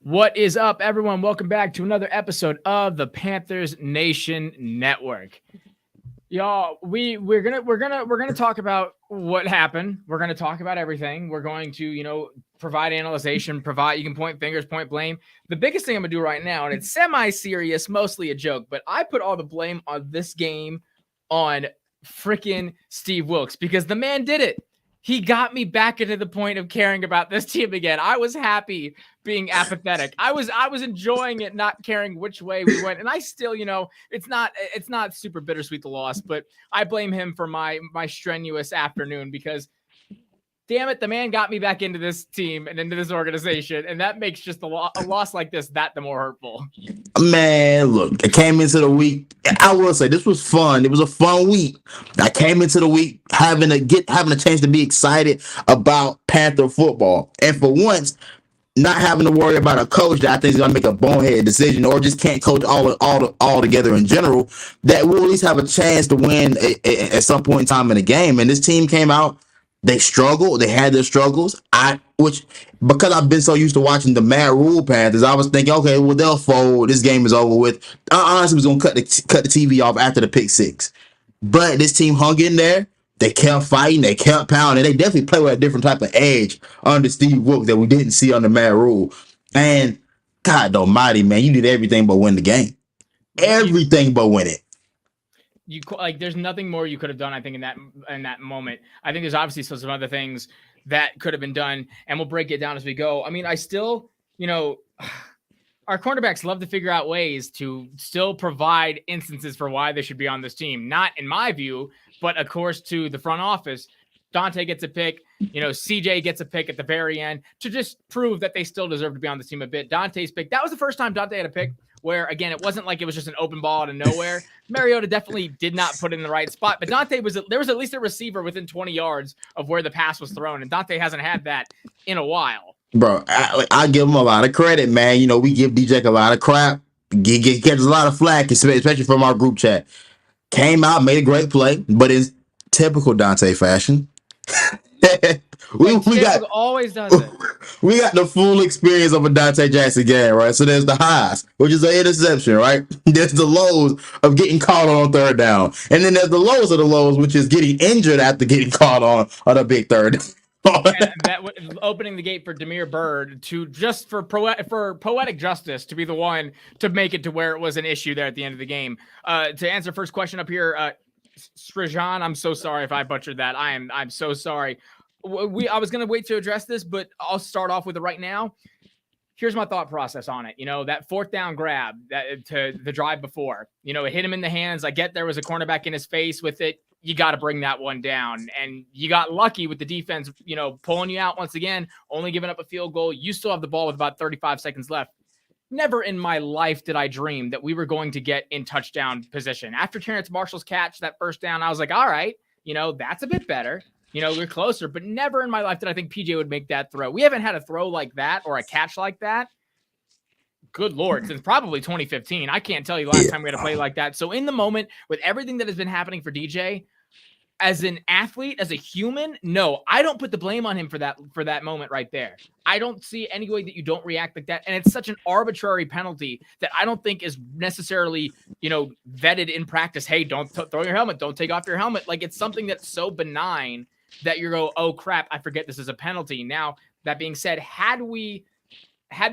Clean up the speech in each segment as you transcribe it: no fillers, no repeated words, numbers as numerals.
What is up, everyone? Welcome back to another episode of the Panthers Nation Network. Y'all, we're gonna talk about what happened. We're gonna talk about everything. We're going to, provide analyzation, you can point fingers, point blame. The biggest thing I'm gonna do right now, and it's semi-serious, mostly a joke, but I put all the blame on this game on freaking Steve Wilkes because the man did it. He got me back into the point of caring about this team again. I was happy being apathetic. I was enjoying it, not caring which way we went. And I still, it's not super bittersweet the loss, but I blame him for my strenuous afternoon because damn it, the man got me back into this team and into this organization, and that makes just a loss like this that the more hurtful. Man, look, I came into the week. I will say this was fun. It was a fun week. I came into the week having a chance to be excited about Panther football, and for once, not having to worry about a coach that I think is going to make a bonehead decision or just can't coach all together in general. That we'll at least have a chance to win at some point in time in the game. And this team came out. They struggled. They had their struggles. Because I've been so used to watching the Mad Rule Panthers, I was thinking, okay, well, they'll fold. This game is over with. I honestly was going to cut the TV off after the pick six. But this team hung in there. They kept fighting. They kept pounding. They definitely play with a different type of edge under Steve Wilkes that we didn't see under Mad Rule. And God almighty, man, you did everything but win the game. Everything but win it. There's nothing more you could have done, I think, in that moment. I think there's obviously still some other things that could have been done, and we'll break it down as we go. I mean, I still, our cornerbacks love to figure out ways to still provide instances for why they should be on this team. Not in my view, but of course to the front office. Dante gets a pick, CJ gets a pick at the very end to just prove that they still deserve to be on this team a bit. Dante's pick, that was the first time Dante had a pick where, again, it wasn't like it was just an open ball out of nowhere. Mariota definitely did not put it in the right spot, but there was at least a receiver within 20 yards of where the pass was thrown, and Dante hasn't had that in a while. Bro, I give him a lot of credit, man. We give DJ a lot of crap. Gets a lot of flack, especially from our group chat. Came out, made a great play, but in typical Dante fashion, we got always does it. We got the full experience of a Dante Jackson game, right? So there's the highs, which is an interception, right? There's the lows of getting caught on third down, and then there's the lows of the lows, which is getting injured after getting caught on a big third. that opening the gate for Damiere Byrd to just for poetic justice to be the one to make it to where it was an issue there at the end of the game. To answer first question up here, Srijan, I'm so sorry if I butchered that. I'm so sorry. I was going to wait to address this, but I'll start off with it right now. Here's my thought process on it. That fourth down grab to the drive before, it hit him in the hands. I get there was a cornerback in his face with it. You got to bring that one down. And you got lucky with the defense, pulling you out once again, only giving up a field goal. You still have the ball with about 35 seconds left. Never in my life did I dream that we were going to get in touchdown position. After Terrence Marshall's catch, that first down, I was like, all right, that's a bit better. We're closer, but never in my life did I think PJ would make that throw. We haven't had a throw like that or a catch like that. Good Lord, since probably 2015. I can't tell you last time we had a play like that. So in the moment, with everything that has been happening for DJ, as an athlete, as a human, no, I don't put the blame on him for that moment right there. I don't see any way that you don't react like that. And it's such an arbitrary penalty that I don't think is necessarily, vetted in practice. Hey, don't throw your helmet. Don't take off your helmet. Like, it's something that's so benign that you go, oh crap, I forget this is a penalty. Now, that being said, had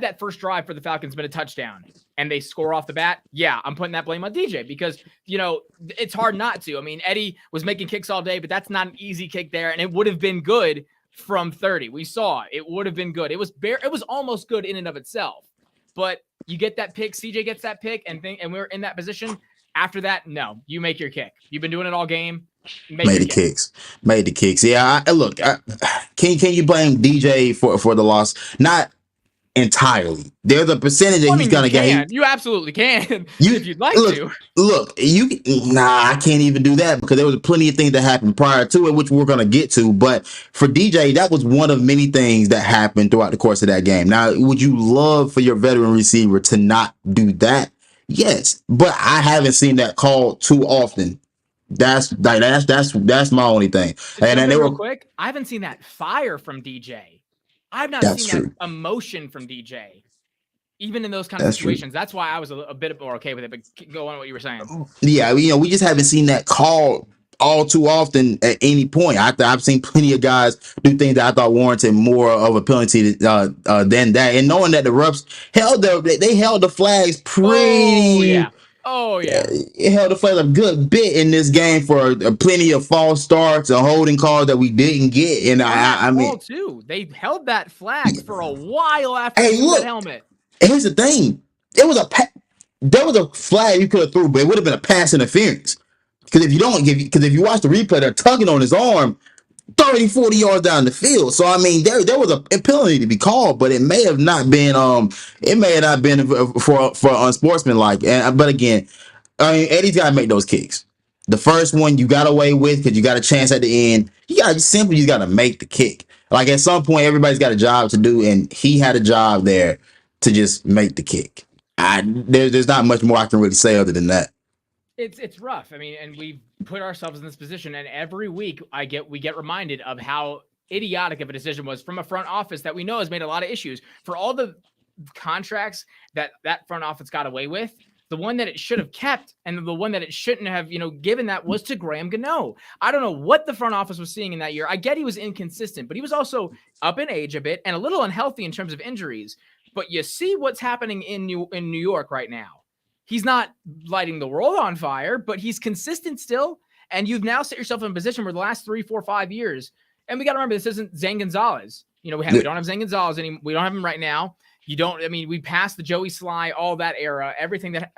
that first drive for the Falcons been a touchdown and they score off the bat, yeah, I'm putting that blame on DJ because, it's hard not to. I mean, Eddie was making kicks all day, but that's not an easy kick there, and it would have been good from 30. We saw it would have been good. It was almost good in and of itself. But you get that pick, CJ gets that pick, and we're in that position. After that, no, you make your kick. You've been doing it all game. Made the kicks. Yeah, look. Can you blame DJ for the loss? Not entirely. There's a percentage that he's gonna get. You absolutely can if you'd like to. Look, I can't even do that because there was plenty of things that happened prior to it, which we're gonna get to. But for DJ, that was one of many things that happened throughout the course of that game. Now, would you love for your veteran receiver to not do that? Yes, but I haven't seen that called too often. That's my only thing. And then real quick, I haven't seen that fire from DJ. I've not seen that emotion from DJ. even in those kind of That's true. situations. That's why I was a bit more okay with it. But go on what you were saying. Yeah, we just haven't seen that call all too often at any point. I've seen plenty of guys do things that I thought warranted more of a penalty than that. And knowing that the refs they held the flags Oh pretty. yeah. Oh yeah. It held the flags a good bit in this game for plenty of false starts and holding calls that we didn't get. And On that I call mean, too, they held that flag for a while after he hey, threw that look. helmet. Here's the thing. It was a there was a flag you could have threw, but it would have been a pass interference. Because if you watch the replay, they're tugging on his arm 30, 40 yards down the field. So I mean, there was a penalty to be called, but it may have not been for unsportsmanlike. But again, I mean, Eddie's got to make those kicks. The first one you got away with because you got a chance at the end. You got to make the kick. Like at some point, everybody's got a job to do, and he had a job there to just make the kick. There's not much more I can really say other than that. It's rough. I mean, and we put ourselves in this position, and every week we get reminded of how idiotic of a decision was from a front office that we know has made a lot of issues. For all the contracts that front office got away with, the one that it should have kept and the one that it shouldn't have, given that was to Graham Gano. I don't know what the front office was seeing in that year. I get he was inconsistent, but he was also up in age a bit and a little unhealthy in terms of injuries. But you see what's happening in New York right now. He's not lighting the world on fire, but he's consistent still. And you've now set yourself in a position where the last 3, 4, 5 years, and we got to remember, this isn't Zane Gonzalez. We don't have Zane Gonzalez anymore. We don't have him right now. We passed the Joey Sly, all that era,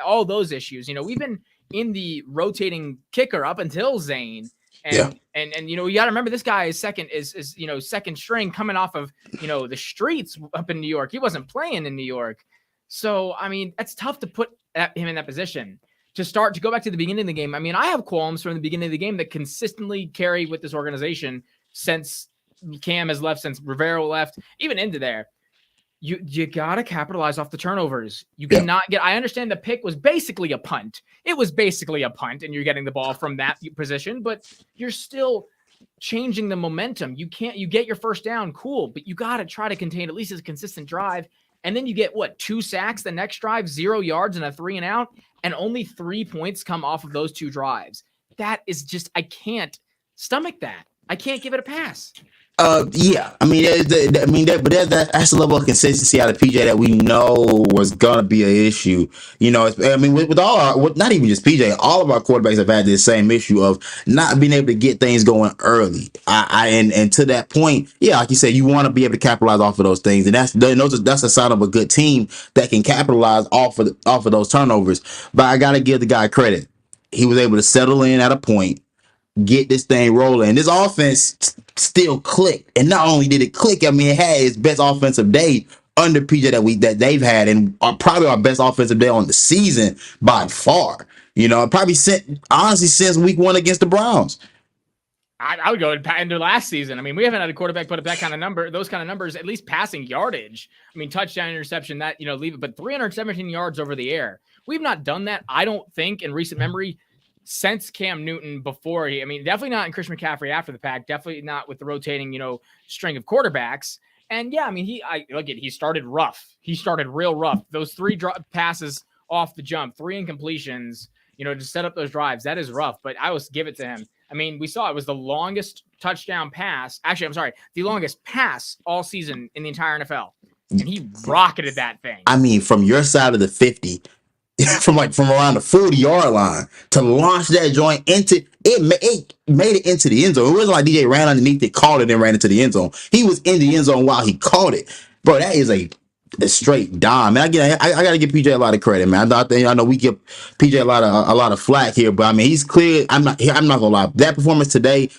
all those issues. We've been in the rotating kicker up until Zane. And you got to remember, this guy is second string coming off of, the streets up in New York. He wasn't playing in New York. So, I mean, that's tough to put him in that position. To go back to the beginning of the game, I mean, I have qualms from the beginning of the game that consistently carry with this organization since Cam has left, since Rivero left, even into there. You got to capitalize off the turnovers. You cannot I understand the pick was basically a punt. It was basically a punt, and you're getting the ball from that position, but you're still changing the momentum. You get your first down, cool, but you got to try to contain at least a consistent drive. And then you get 2 sacks the next drive, 0 yards and a 3 and out, and only 3 points come off of those 2 drives. That is just, I can't stomach that. I can't give it a pass. Yeah. I mean, that's the level of consistency out of PJ that we know was gonna be an issue. With not even just PJ, all of our quarterbacks have had this same issue of not being able to get things going early. And to that point, yeah, like you said, you want to be able to capitalize off of those things, and that's a sign of a good team that can capitalize off of those turnovers. But I gotta give the guy credit. He was able to settle in at a point, get this thing rolling. This offense still clicked, and not only did it click, I mean, it had its best offensive day under PJ that they've had, and probably our best offensive day on the season by far. Probably since week 1 against the Browns. I would go into last season. I mean, we haven't had a quarterback put up those kind of numbers, at least passing yardage. I mean, touchdown, interception, that leave it, but 317 yards over the air. We've not done that, I don't think, in recent memory, since Cam Newton before definitely not in Christian McCaffrey after the fact, definitely not with the rotating, string of quarterbacks. And yeah, I mean, he started rough. He started real rough. Those 3 passes off the jump, 3 incompletions, to set up those drives. That is rough, but I always give it to him. I mean, we saw it was the longest touchdown pass. Actually, I'm sorry, the longest pass all season in the entire NFL. And he rocketed that thing. I mean, from your side of the 50, from around the 40-yard line to launch that joint into it, made it into the end zone. It wasn't like DJ ran underneath it, caught it, and ran into the end zone. He was in the end zone while he caught it. Bro, that is a straight dime. And I gotta give PJ a lot of credit, man. I know we give PJ a lot of flack here, but I mean, he's clear. I'm not gonna lie. That performance today,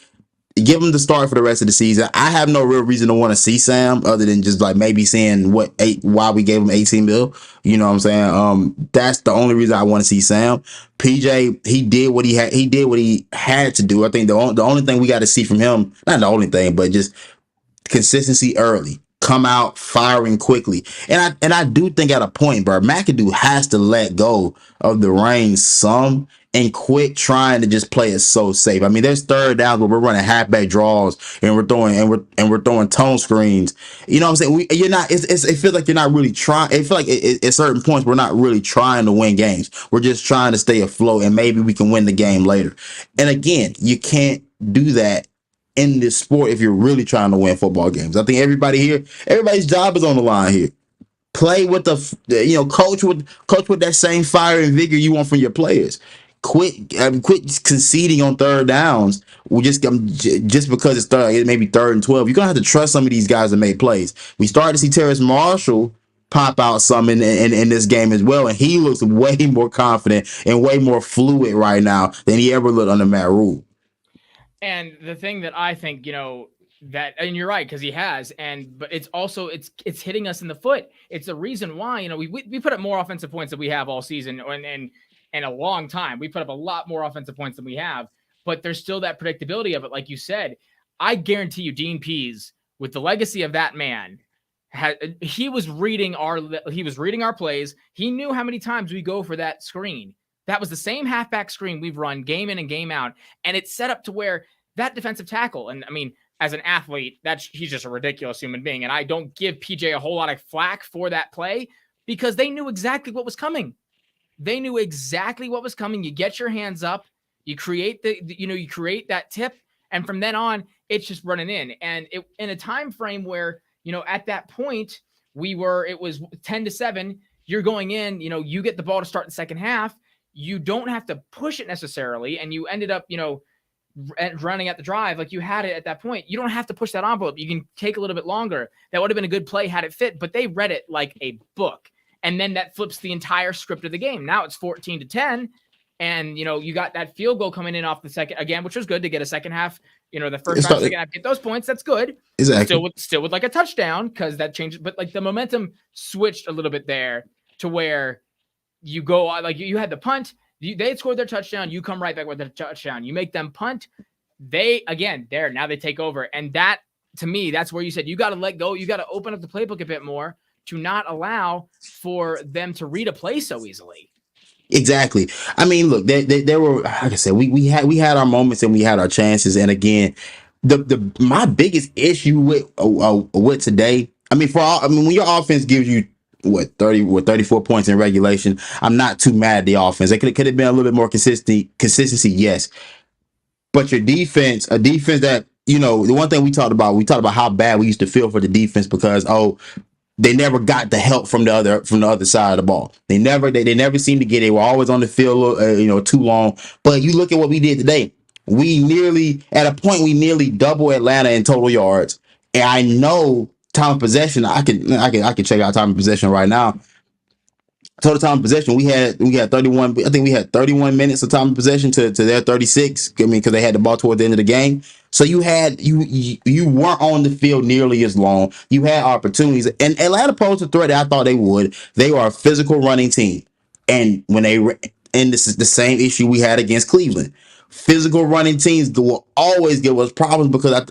give him the start for the rest of the season. I have no real reason to want to see Sam other than just like maybe seeing why we gave him 18 mil. You know what I'm saying? That's the only reason I want to see Sam. PJ, he did what he had to do. I think the only thing we got to see from him, not the only thing, but just consistency early. Come out firing quickly. And I do think at a point, bro, McAdoo has to let go of the reins some and quit trying to just play it so safe. I mean, there's third downs where we're running halfback draws and we're throwing tone screens. You know what I'm saying? You're not. It feels like you're not really trying. It feels like at certain points we're not really trying to win games. We're just trying to stay afloat, and maybe we can win the game later. And again, you can't do that in this sport if you're really trying to win football games. I think everybody's job is on the line here. Play with coach with that same fire and vigor you want from your players. Quit conceding on third downs. Just because it may be 3rd and 12. You're gonna have to trust some of these guys to make plays. We started to see Terrace Marshall pop out some in this game as well, and he looks way more confident and way more fluid right now than he ever looked under Matt Rule. And the thing that I think, that, and you're right, because he has, but it's also it's hitting us in the foot. It's the reason why, we put up more offensive points than we have all season, and a long time. We put up a lot more offensive points than we have, but there's still that predictability of it. Like you said, I guarantee you, Dean Pease, with the legacy of that man, he was reading our plays. He knew how many times we go for that screen. That was the same halfback screen we've run game in and game out. And it's set up to where that defensive tackle, and I mean, as an athlete, he's just a ridiculous human being. And I don't give PJ a whole lot of flack for that play because they knew exactly what was coming. They knew exactly what was coming. You get your hands up, you create you create that tip. And from then on, it's just running in. And in a time frame where, at that point it was 10-7, you're going in, you get the ball to start the second half. You don't have to push it necessarily, and you ended up, running at the drive like you had it at that point. You don't have to push that envelope. You can take a little bit longer. That would have been a good play had it fit, but they read it like a book, and then that flips the entire script of the game. Now it's 14-10, and you got that field goal coming in off the second again, which was good to get a second half. The first half, second half, get those points. That's good. Exactly. Still with like a touchdown because that changed, but like the momentum switched a little bit there to where you go like you had the punt. They had scored their touchdown. You come right back with the touchdown. You make them punt. Now they take over. And that, to me, that's where you said you got to let go. You got to open up the playbook a bit more to not allow for them to read a play so easily. Exactly. I mean, look, there were, like I said, we had our moments and we had our chances. And again, my biggest issue with today, when your offense gives you 34 points in regulation, I'm not too mad at the offense. It could have been a little bit more consistency, yes. But your defense, a defense that, the one thing we talked about how bad we used to feel for the defense because they never got the help from the other side of the ball. They never seemed to get it. They were always on the field too long. But you look at what we did today. We nearly double Atlanta in total yards. And I know time of possession, I can check out time of possession right now. Total time of possession, we had 31. I think we had 31 minutes of time of possession to their 36. I mean, because they had the ball toward the end of the game. So you weren't on the field nearly as long. You had opportunities, and Atlanta posed a threat that I thought they would. They are a physical running team, and this is the same issue we had against Cleveland. Physical running teams will always give us problems because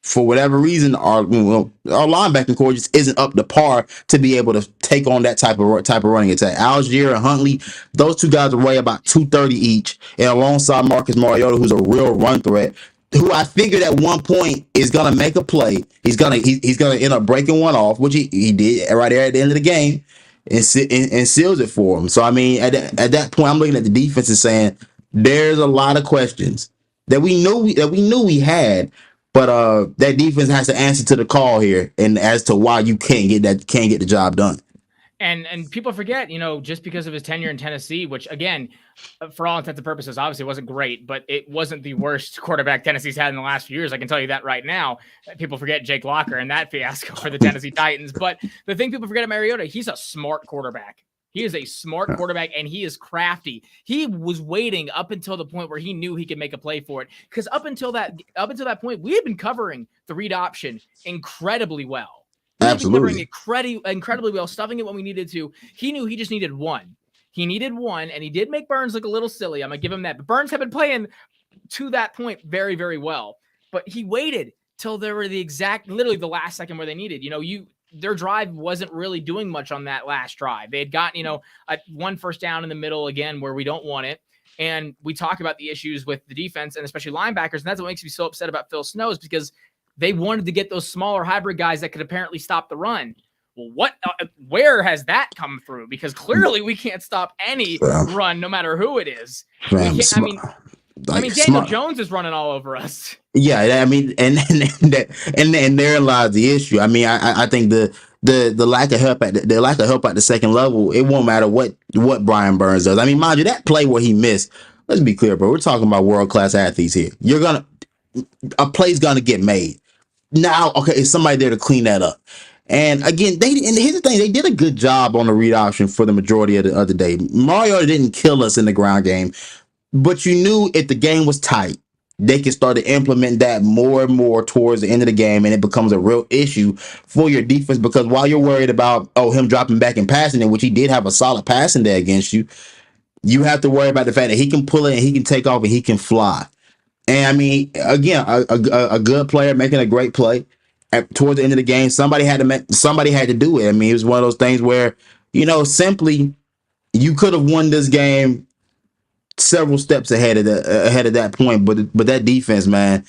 for whatever reason, our linebacking core just isn't up to par to be able to take on that type of running attack. Algier and Huntley, those two guys weigh about 230 each, and alongside Marcus Mariota, who's a real run threat, who I figured at one point is gonna make a play. He's gonna end up breaking one off, which he did right there at the end of the game, and seals it for him. So I mean, at that point, I'm looking at the defense and saying there's a lot of questions that we knew we had. But that defense has to answer to the call here, and as to why you can't get the job done. And people forget, just because of his tenure in Tennessee, which again, for all intents and purposes, obviously wasn't great, but it wasn't the worst quarterback Tennessee's had in the last few years. I can tell you that right now. People forget Jake Locker and that fiasco for the Tennessee Titans. But the thing people forget about Mariota, he's a smart quarterback. He is a smart quarterback, and he is crafty. He was waiting up until the point where he knew he could make a play for it. Because up until that point, we had been covering the read option incredibly well. Absolutely. Covering it incredibly well, stuffing it when we needed to. He knew he just needed one. He needed one, and he did make Burns look a little silly. I'm going to give him that. But Burns had been playing to that point very, very well. But he waited till there were literally the last second where they needed. Their drive wasn't really doing much on that last drive. They had gotten, one first down in the middle again where we don't want it. And we talk about the issues with the defense and especially linebackers. And that's what makes me so upset about Phil Snow, is because they wanted to get those smaller hybrid guys that could apparently stop the run. Well, where has that come through? Because clearly we can't stop any run, no matter who it is. Daniel Jones is running all over us. Yeah, I mean, and therein lies the issue. I mean, I think the lack of help at the second level, it won't matter what Brian Burns does. I mean, mind you, that play where he missed. Let's be clear, bro. We're talking about world-class athletes here. A play's gonna get made. Now, okay, is somebody there to clean that up? And again, here's the thing: they did a good job on the read option for the majority of the other day. Mario didn't kill us in the ground game, but you knew if the game was tight, they can start to implement that more and more towards the end of the game, and it becomes a real issue for your defense. Because while you're worried about him dropping back and passing it, which he did have a solid passing day against you, you have to worry about the fact that he can pull it and he can take off and he can fly. And I mean, again, a good player making a great play towards the end of the game. Somebody had to do it. I mean, it was one of those things where, simply you could have won this game several steps ahead of that point. But that defense, man,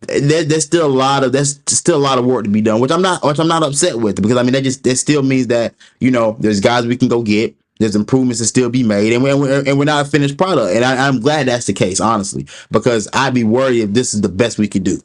there's still a lot of work to be done, which I'm not upset with, because I mean that still means that there's guys we can go get. There's improvements to still be made, and we're not a finished product. And I'm glad that's the case, honestly, because I'd be worried if this is the best we could do.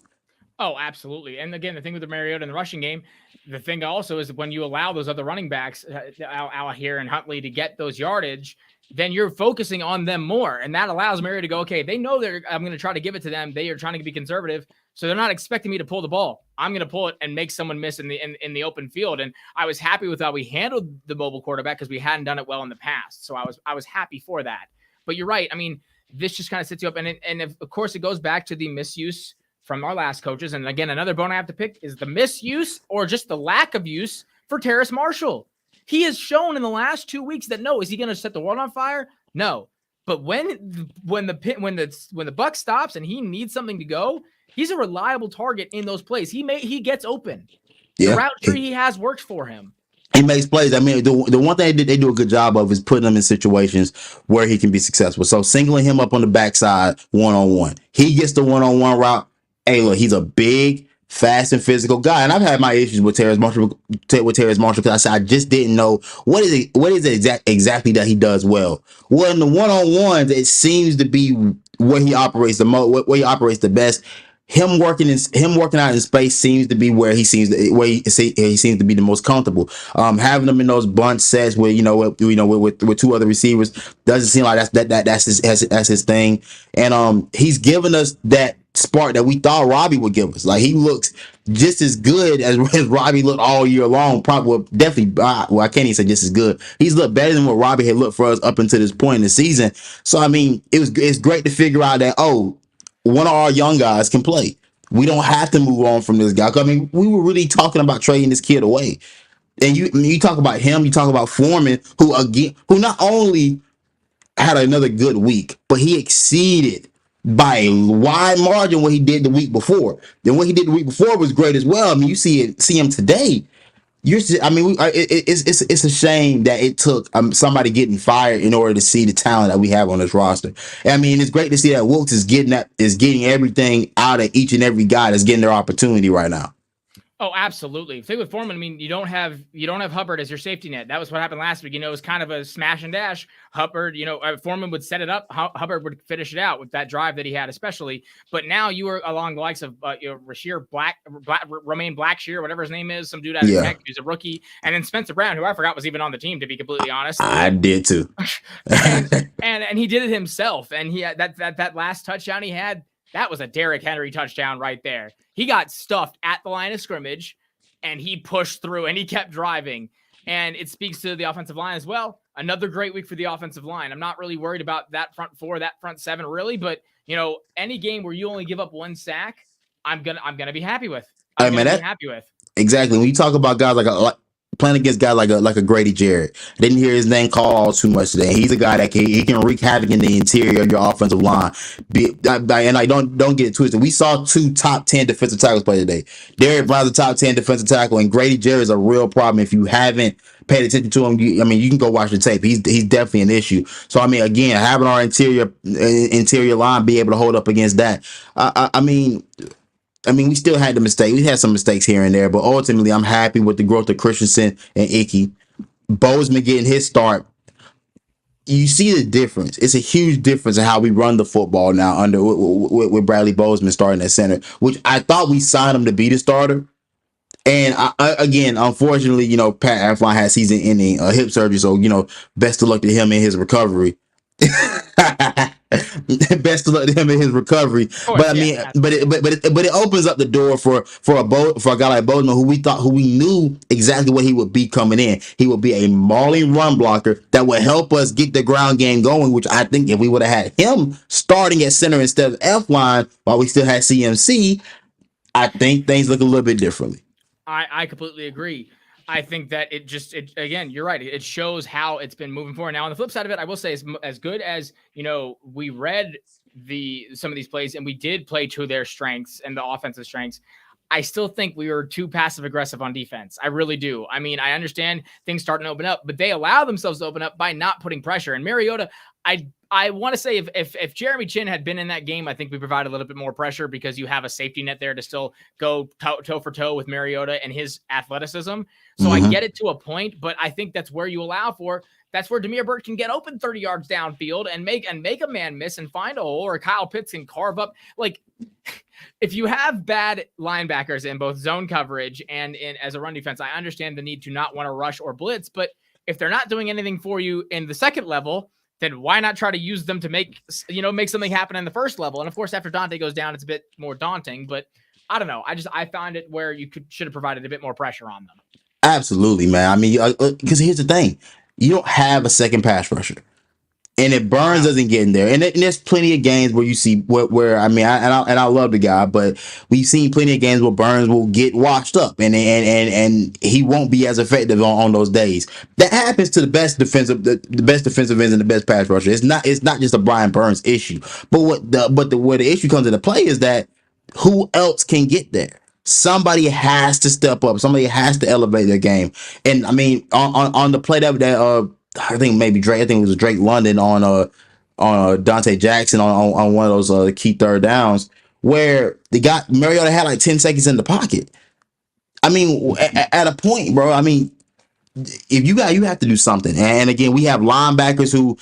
Oh, absolutely. And again, the thing with the Mariota and the rushing game, the thing also is when you allow those other running backs out here and Huntley to get those yardage, then you're focusing on them more. And that allows Mariota to go, okay, they know I'm going to try to give it to them. They are trying to be conservative. So they're not expecting me to pull the ball. I'm going to pull it and make someone miss in the open field. And I was happy with how we handled the mobile quarterback, because we hadn't done it well in the past. So I was happy for that. But you're right. I mean, this just kind of sets you up. And of course, it goes back to the misuse from our last coaches. And again, another bone I have to pick is the misuse or just the lack of use for Terrace Marshall. He has shown in the last 2 weeks that is he going to set the world on fire? No. But when the buck stops and he needs something to go, he's a reliable target in those plays. He gets open. Yeah. The route tree he has worked for him. He makes plays. I mean, the one thing they do a good job of is putting him in situations where he can be successful. So singling him up on the backside one-on-one. He gets the one-on-one route. Hey, look, he's a big, fast, and physical guy. And I've had my issues with Terrace Marshall because I said I just didn't know what is it exactly that he does well. Well, in the one-on-ones, it seems to be where he operates the most, where he operates the best. Him working out in space seems to be where he seems to be the most comfortable. Having him in those bunt sets where with two other receivers doesn't seem like that's his thing. And he's given us that spark that we thought Robbie would give us. Like, he looks just as good as Robbie looked all year long. Probably, definitely. Well, I can't even say just as good. He's looked better than what Robbie had looked for us up until this point in the season. So I mean, it's great to figure out that one of our young guys can play. We don't have to move on from this guy. I mean, we were really talking about trading this kid away. And you talk about him, you talk about Foreman, who not only had another good week, but he exceeded by a wide margin what he did the week before. Then what he did the week before was great as well. I mean, you see him today. It's a shame that it took somebody getting fired in order to see the talent that we have on this roster. I mean, it's great to see that Wilkes is getting everything out of each and every guy that's getting their opportunity right now. Oh, absolutely. The thing with Foreman, I mean, you don't have Hubbard as your safety net. That was what happened last week. It was kind of a smash and dash. Hubbard, Foreman would set it up. Hubbard would finish it out with that drive that he had, especially. But now you are along the likes of Rasheer Romaine Blackshear, whatever his name is, some dude out of Tech who's a rookie, and then Spencer Brown, who I forgot was even on the team, to be completely honest. I did too. and he did it himself. And he had that last touchdown he had. That was a Derrick Henry touchdown right there. He got stuffed at the line of scrimmage, and he pushed through, and he kept driving. And it speaks to the offensive line as well. Another great week for the offensive line. I'm not really worried about that front four, that front seven, really. But any game where you only give up one sack, I'm gonna be happy with. Happy with. Exactly. When you talk about guys like playing against guys like a Grady Jarrett. I didn't hear his name called all too much today. He's a guy that he can wreak havoc in the interior of your offensive line. And I don't get it twisted. We saw 2 top 10 defensive tackles play today. Derek Brown's a top 10 defensive tackle, and Grady Jarrett is a real problem. If you haven't paid attention to him, you can go watch the tape. He's definitely an issue. So I mean, again, having our interior line be able to hold up against that, I mean, we still had the mistake. We had some mistakes here and there, but ultimately, I'm happy with the growth of Christensen and Icky. Bozeman getting his start. You see the difference. It's a huge difference in how we run the football now under with Bradley Bozeman starting at center, which I thought we signed him to be the starter. And again, unfortunately, Pat Aflon had season-ending hip surgery, so best of luck to him in his recovery. Best of luck to him in his recovery. But I mean, but it opens up the door for a guy like Bozeman, who we knew exactly what he would be coming in. He would be a mauling run blocker that would help us get the ground game going. Which I think if we would have had him starting at center instead of F-line while we still had CMC, I think things look a little bit differently. I completely agree. I think that again, you're right. It shows how it's been moving forward. Now, on the flip side of it, I will say, as good as we read some of these plays and we did play to their strengths and the offensive strengths, I still think we were too passive aggressive on defense. I really do. I mean, I understand things starting to open up, but they allow themselves to open up by not putting pressure. And Mariota, I want to say if Jeremy Chin had been in that game, I think we provide a little bit more pressure because you have a safety net there to still go toe for toe with Mariota and his athleticism. So I get it to a point, but I think that's where you allow for. That's where Demir Burt can get open 30 yards downfield and make a man miss and find a hole, or Kyle Pitts can carve up. Like, if you have bad linebackers in both zone coverage and as a run defense, I understand the need to not want to rush or blitz, but if they're not doing anything for you in the second level, then why not try to use them to make something happen in the first level? And of course, after Dante goes down, it's a bit more daunting, but I don't know. I found it where you should have provided a bit more pressure on them. Absolutely, man. I mean, because here's the thing. You don't have a second pass rusher. And if Burns doesn't get in there, and there's plenty of games where you see where I mean, I love the guy, but we've seen plenty of games where Burns will get washed up, and he won't be as effective on those days. That happens to the best defensive ends and the best pass rusher. It's not just a Brian Burns issue, but where the issue comes into play is that who else can get there? Somebody has to step up. Somebody has to elevate their game. And I mean, on the play that I think maybe Drake. I think it was Drake London on Dante Jackson on one of those key third downs where Mariota had like 10 seconds in the pocket. I mean, at a point, bro. I mean, if you have to do something. And again, we have linebackers who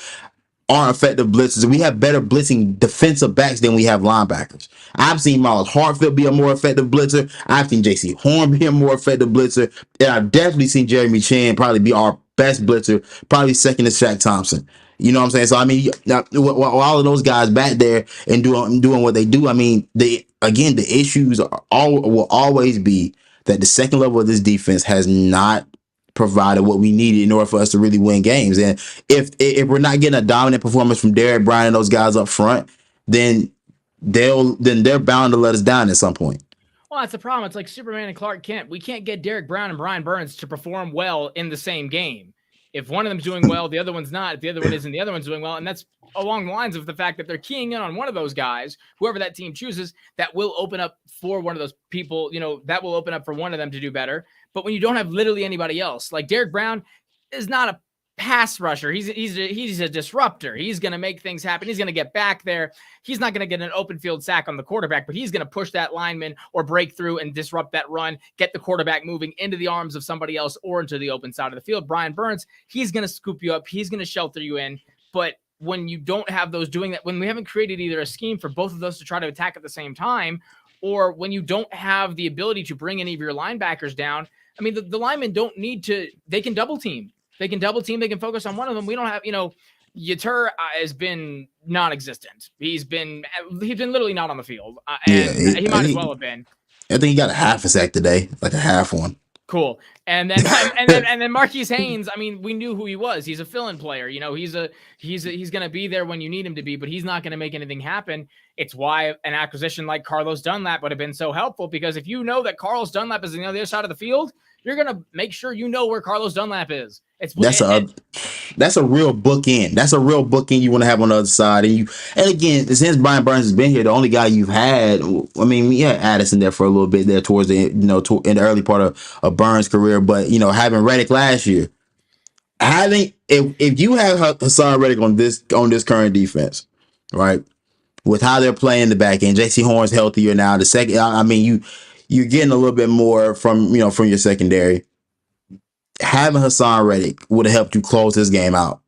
aren't effective blitzers, and we have better blitzing defensive backs than we have linebackers. I've seen Miles Hartfield be a more effective blitzer. I've seen J.C. Horn be a more effective blitzer, and I've definitely seen Jeremy Chin probably be our best blitzer, probably second to Shaq Thompson. You know what I'm saying? So I mean, while all of those guys back there and doing what they do, I mean, the issues will always be that the second level of this defense has not provided what we needed in order for us to really win games. And if we're not getting a dominant performance from Derek Brown and those guys up front, then they're bound to let us down at some point. Well, that's the problem. It's like Superman and Clark Kent. We can't get Derek Brown and Brian Burns to perform well in the same game. If one of them's doing well, the other one's not. If the other one isn't, the other one's doing well. And that's along the lines of the fact that they're keying in on one of those guys, whoever that team chooses, that will open up for one of those people, that will open up for one of them to do better. But when you don't have literally anybody else, like Derek Brown is not a pass rusher. He's a disruptor. He's going to make things happen. He's going to get back there. He's not going to get an open field sack on the quarterback, but he's going to push that lineman or break through and disrupt that run, get the quarterback moving into the arms of somebody else or into the open side of the field. Brian Burns, he's going to scoop you up. He's going to shelter you in. But when you don't have those doing that, when we haven't created either a scheme for both of those to try to attack at the same time, or when you don't have the ability to bring any of your linebackers down, I mean, the linemen don't need to, they can double team. They can double team. They can focus on one of them. We don't have, Yatur has been non-existent. He's been literally not on the field. And he might as well have been. I think he got a half a sack today, like a half one. Cool. And then Marquise Haynes, I mean, we knew who he was. He's a fill-in player. He's going to be there when you need him to be, but he's not going to make anything happen. It's why an acquisition like Carlos Dunlap would have been so helpful, because if you know that Carlos Dunlap is on the other side of the field, you're going to make sure you know where Carlos Dunlap is. That's a real bookend. That's a real bookend you want to have on the other side. And again, since Brian Burns has been here, the only guy you've had, I mean, we had Addison there for a little bit there towards the, in the early part of Burns' career, but having Reddick last year, if you have Hassan Reddick on this current defense, right, with how they're playing the back end, JC Horn's healthier now. The second, I mean, you're getting a little bit more from your secondary. Having Hassan Reddick would have helped you close this game out.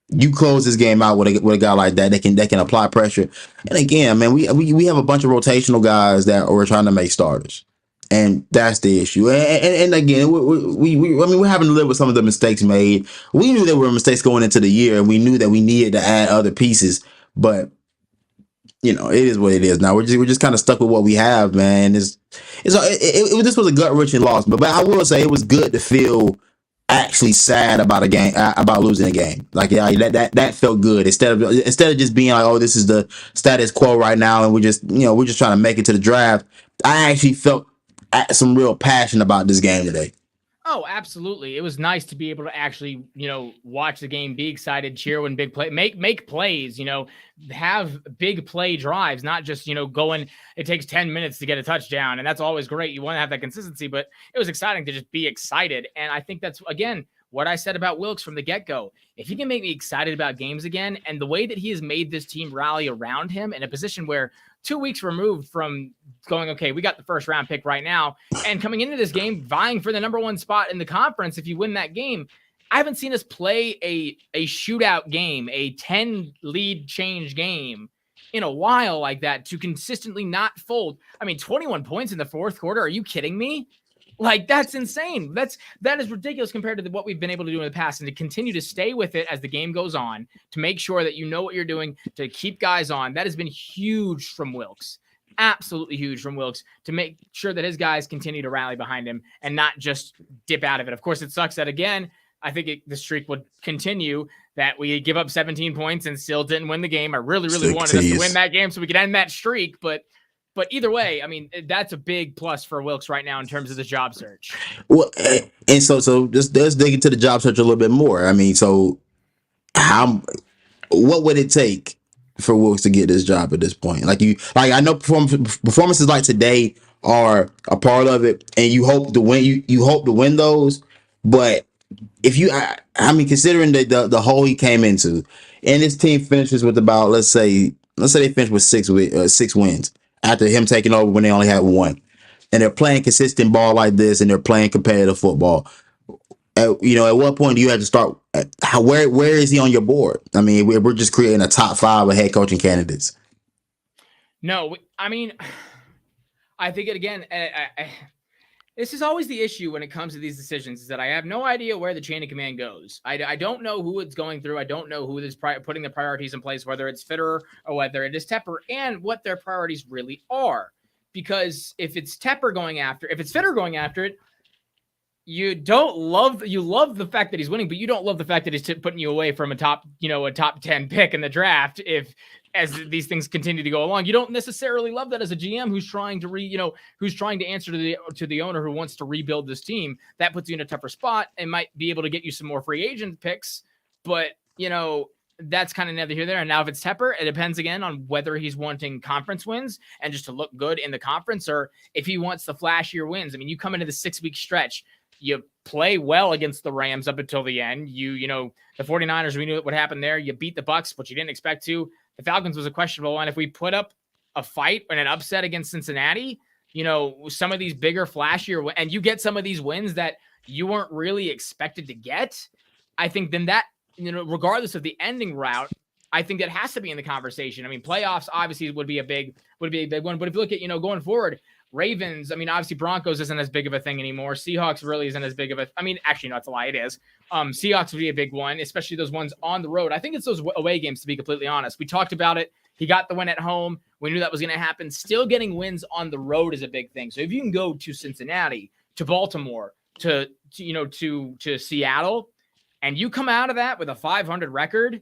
You close this game out with a guy like that can apply pressure. And again, man, we have a bunch of rotational guys that are trying to make starters, and that's the issue. And again, we're having to live with some of the mistakes made. We knew there were mistakes going into the year, and we knew that we needed to add other pieces, but it is what it is. Now we're just kind of stuck with what we have, man. This was a gut wrenching loss, but I will say it was good to feel actually sad about a game, about losing a game. Like, yeah, that felt good instead of just being like, oh, this is the status quo right now, and we're just trying to make it to the draft. I actually felt some real passion about this game today. Oh, absolutely. It was nice to be able to actually, watch the game, be excited, cheer when big play, make plays, have big play drives, not just, going, it takes 10 minutes to get a touchdown. And that's always great. You want to have that consistency, but it was exciting to just be excited. And I think that's, again, what I said about Wilkes from the get-go. If he can make me excited about games again, and the way that he has made this team rally around him in a position where 2 weeks removed from going, okay, we got the first round pick right now, and coming into this game, vying for the number one spot in the conference, if you win that game, I haven't seen us play a shootout game, a 10 lead change game in a while like that to consistently not fold. I mean, 21 points in the fourth quarter. Are you kidding me? Like, that's insane. That is ridiculous compared to what we've been able to do in the past, and to continue to stay with it as the game goes on, to make sure that you know what you're doing, to keep guys on. That has been huge from Wilkes. Absolutely huge from Wilkes, to make sure that his guys continue to rally behind him and not just dip out of it. Of course, it sucks that, again, I think the streak would continue, that we give up 17 points and still didn't win the game. I really, really wanted us to win that game so we could end that streak, but either way, I mean, that's a big plus for Wilkes right now in terms of the job search. Well, and so just let's dig into the job search a little bit more. I mean, so what would it take for Wilkes to get this job at this point? Like I know performances like today are a part of it, and you hope to win. You hope to win those, but if I mean, considering the hole he came into, and his team finishes with about let's say they finish with six wins after him taking over when they only had one, and they're playing consistent ball like this, and they're playing competitive football. At what point do you have to start? Where is he on your board? I mean, we're just creating a top 5 of head coaching candidates. No, I mean, I think again, this is always the issue when it comes to these decisions, is that I have no idea where the chain of command goes. I don't know who it's going through. I don't know who is putting the priorities in place, whether it's Fitterer or whether it is Tepper, and what their priorities really are. Because if it's Fitterer going after it, you love the fact that he's winning, but you don't love the fact that he's putting you away from a top 10 pick in the draft. As these things continue to go along, you don't necessarily love that as a GM who's trying to answer to the owner who wants to rebuild this team. That puts you in a tougher spot and might be able to get you some more free agent picks. But that's kind of neither here nor there. And now if it's Tepper, it depends again on whether he's wanting conference wins and just to look good in the conference, or if he wants the flashier wins. I mean, you come into the 6-week stretch, you play well against the Rams up until the end. The 49ers, we knew what happened there. You beat the Bucs, but you didn't expect to. The Falcons was a questionable one. If we put up a fight and an upset against Cincinnati, some of these bigger, flashier, and you get some of these wins that you weren't really expected to get, I think then that, regardless of the ending route, I think that has to be in the conversation. I mean, playoffs obviously would be a big one. But if you look at, going forward, Ravens, I mean, obviously Broncos isn't as big of a thing anymore. Seahawks really isn't as big of a, I mean, actually, no, that's a lie. It is. Seahawks would be a big one, especially those ones on the road. I think it's those away games, to be completely honest. We talked about it. He got the win at home. We knew that was going to happen. Still getting wins on the road is a big thing. So if you can go to Cincinnati, to Baltimore, to Seattle, and you come out of that with a 500 record,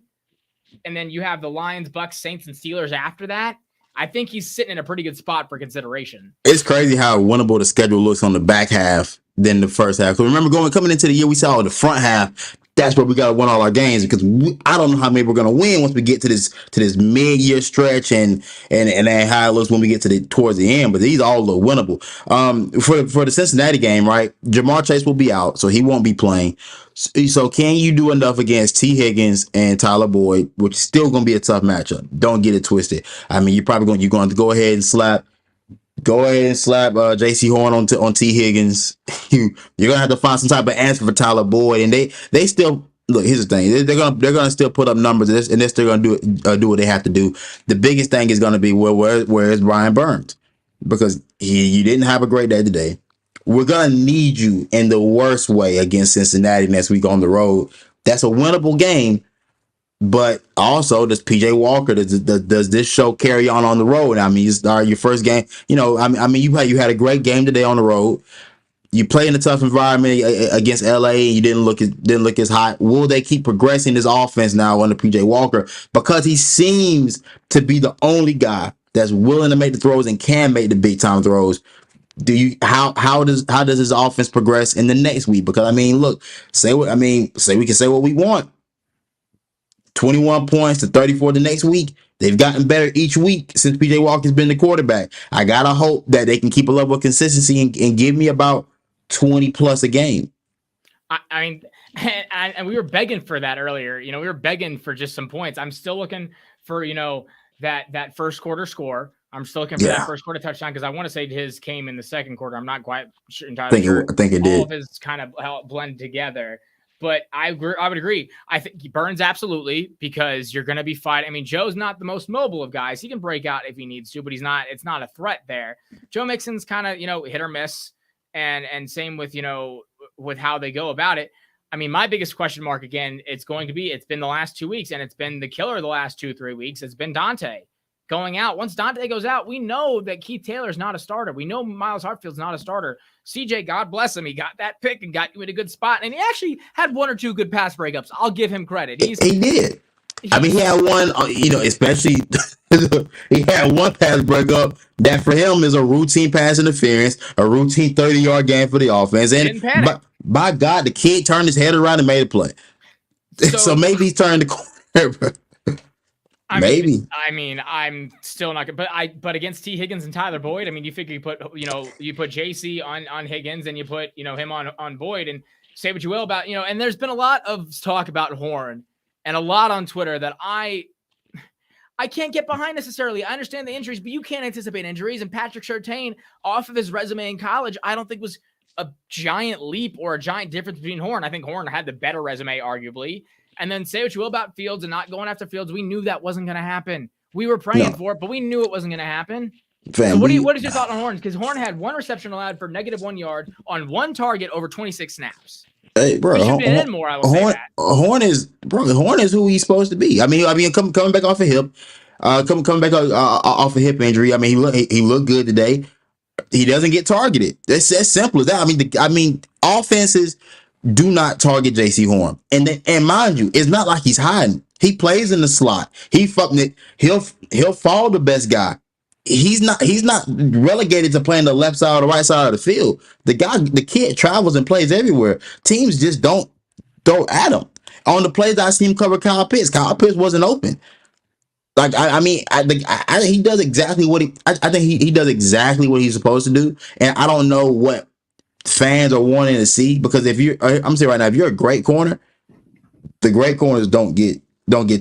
and then you have the Lions, Bucks, Saints, and Steelers after that, I think he's sitting in a pretty good spot for consideration. It's crazy how winnable the schedule looks on the back half than the first half. Because remember, coming into the year, we saw the front half. That's where we got to win all our games because I don't know how many we're going to win once we get to this mid-year stretch and then how it looks when we get to towards the end. But these all look winnable. For the Cincinnati game, right? Jamar Chase will be out, so he won't be playing. So can you do enough against T. Higgins and Tyler Boyd, which is still going to be a tough matchup? Don't get it twisted. I mean, you're going to go ahead and slap JC Horn on T. Higgins. You're gonna have to find some type of answer for Tyler Boyd, and they still look. Here's the thing: they're gonna still put up numbers, and they're still gonna do what they have to do. The biggest thing is gonna be where is Brian Burns, because you didn't have a great day today. We're gonna need you in the worst way against Cincinnati next week on the road. That's a winnable game. But also, does PJ Walker, does this show carry on the road? I mean, your first game. I mean, you had a great game today on the road. You play in a tough environment against LA, and you didn't look as hot. Will they keep progressing this offense now under PJ Walker? Because he seems to be the only guy that's willing to make the throws and can make the big time throws. How does his offense progress in the next week? Because I mean, look, say we can say what we want. 21 points to 34 the next week. They've gotten better each week since PJ Walker's been the quarterback. I gotta hope that they can keep a level of consistency and give me about 20 plus a game. I mean, and we were begging for that earlier. We were begging for just some points. I'm still looking for that first quarter score. I'm still looking for that first quarter touchdown because I want to say his came in the second quarter. I'm not quite entirely sure. I think it did. All of his kind of help blend together. But I would agree. I think Burns absolutely, because you're going to be fighting. I mean, Joe's not the most mobile of guys. He can break out if he needs to, but it's not a threat there. Joe Mixon's kind of, hit or miss. And same with, with how they go about it. I mean, my biggest question mark, again, it's been the last 2 weeks, and it's been the killer the last 2-3 weeks. It's been Dante going out. Once Dante goes out, we know that Keith Taylor's not a starter. We know Miles Hartfield's not a starter. CJ, God bless him, he got that pick and got you in a good spot, and he actually had 1 or 2 good pass breakups. I'll give him credit. He did. I mean, he had one, especially he had one pass breakup that for him is a routine pass interference, a routine 30-yard game for the offense. And by God, the kid turned his head around and made a play. So maybe he's turned the corner. Maybe. I'm still not good, but against T. Higgins and Tyler Boyd, I mean, you figure you put JC on Higgins and you put, him on Boyd, and say what you will about, and there's been a lot of talk about Horn and a lot on Twitter that I can't get behind necessarily. I understand the injuries, but you can't anticipate injuries. And Patrick Surtain, off of his resume in college, I don't think was a giant leap or a giant difference between Horn. I think Horn had the better resume, arguably. And then say what you will about Fields and not going after Fields. We knew that wasn't going to happen. We were praying for it, but we knew it wasn't going to happen. So what is your thought on Horn? Because Horn had 1 reception allowed for -1 yard on 1 target over 26 snaps. Hey, bro, Horn is who he's supposed to be. I mean, coming back off a hip, coming back off a hip injury. I mean, he looked good today. He doesn't get targeted. It's as simple as that. I mean, offenses do not target JC Horn, and mind you, it's not like he's hiding. He plays in the slot. He'll follow the best guy. He's not relegated to playing the left side or the right side of the field. The kid travels and plays everywhere. Teams just don't throw at him. On the plays I see him cover Kyle Pitts. Kyle Pitts wasn't open. Like I think he does exactly what he does exactly what he's supposed to do. And I don't know what fans are wanting to see, because I'm saying right now, if you're a great corner, the great corners don't get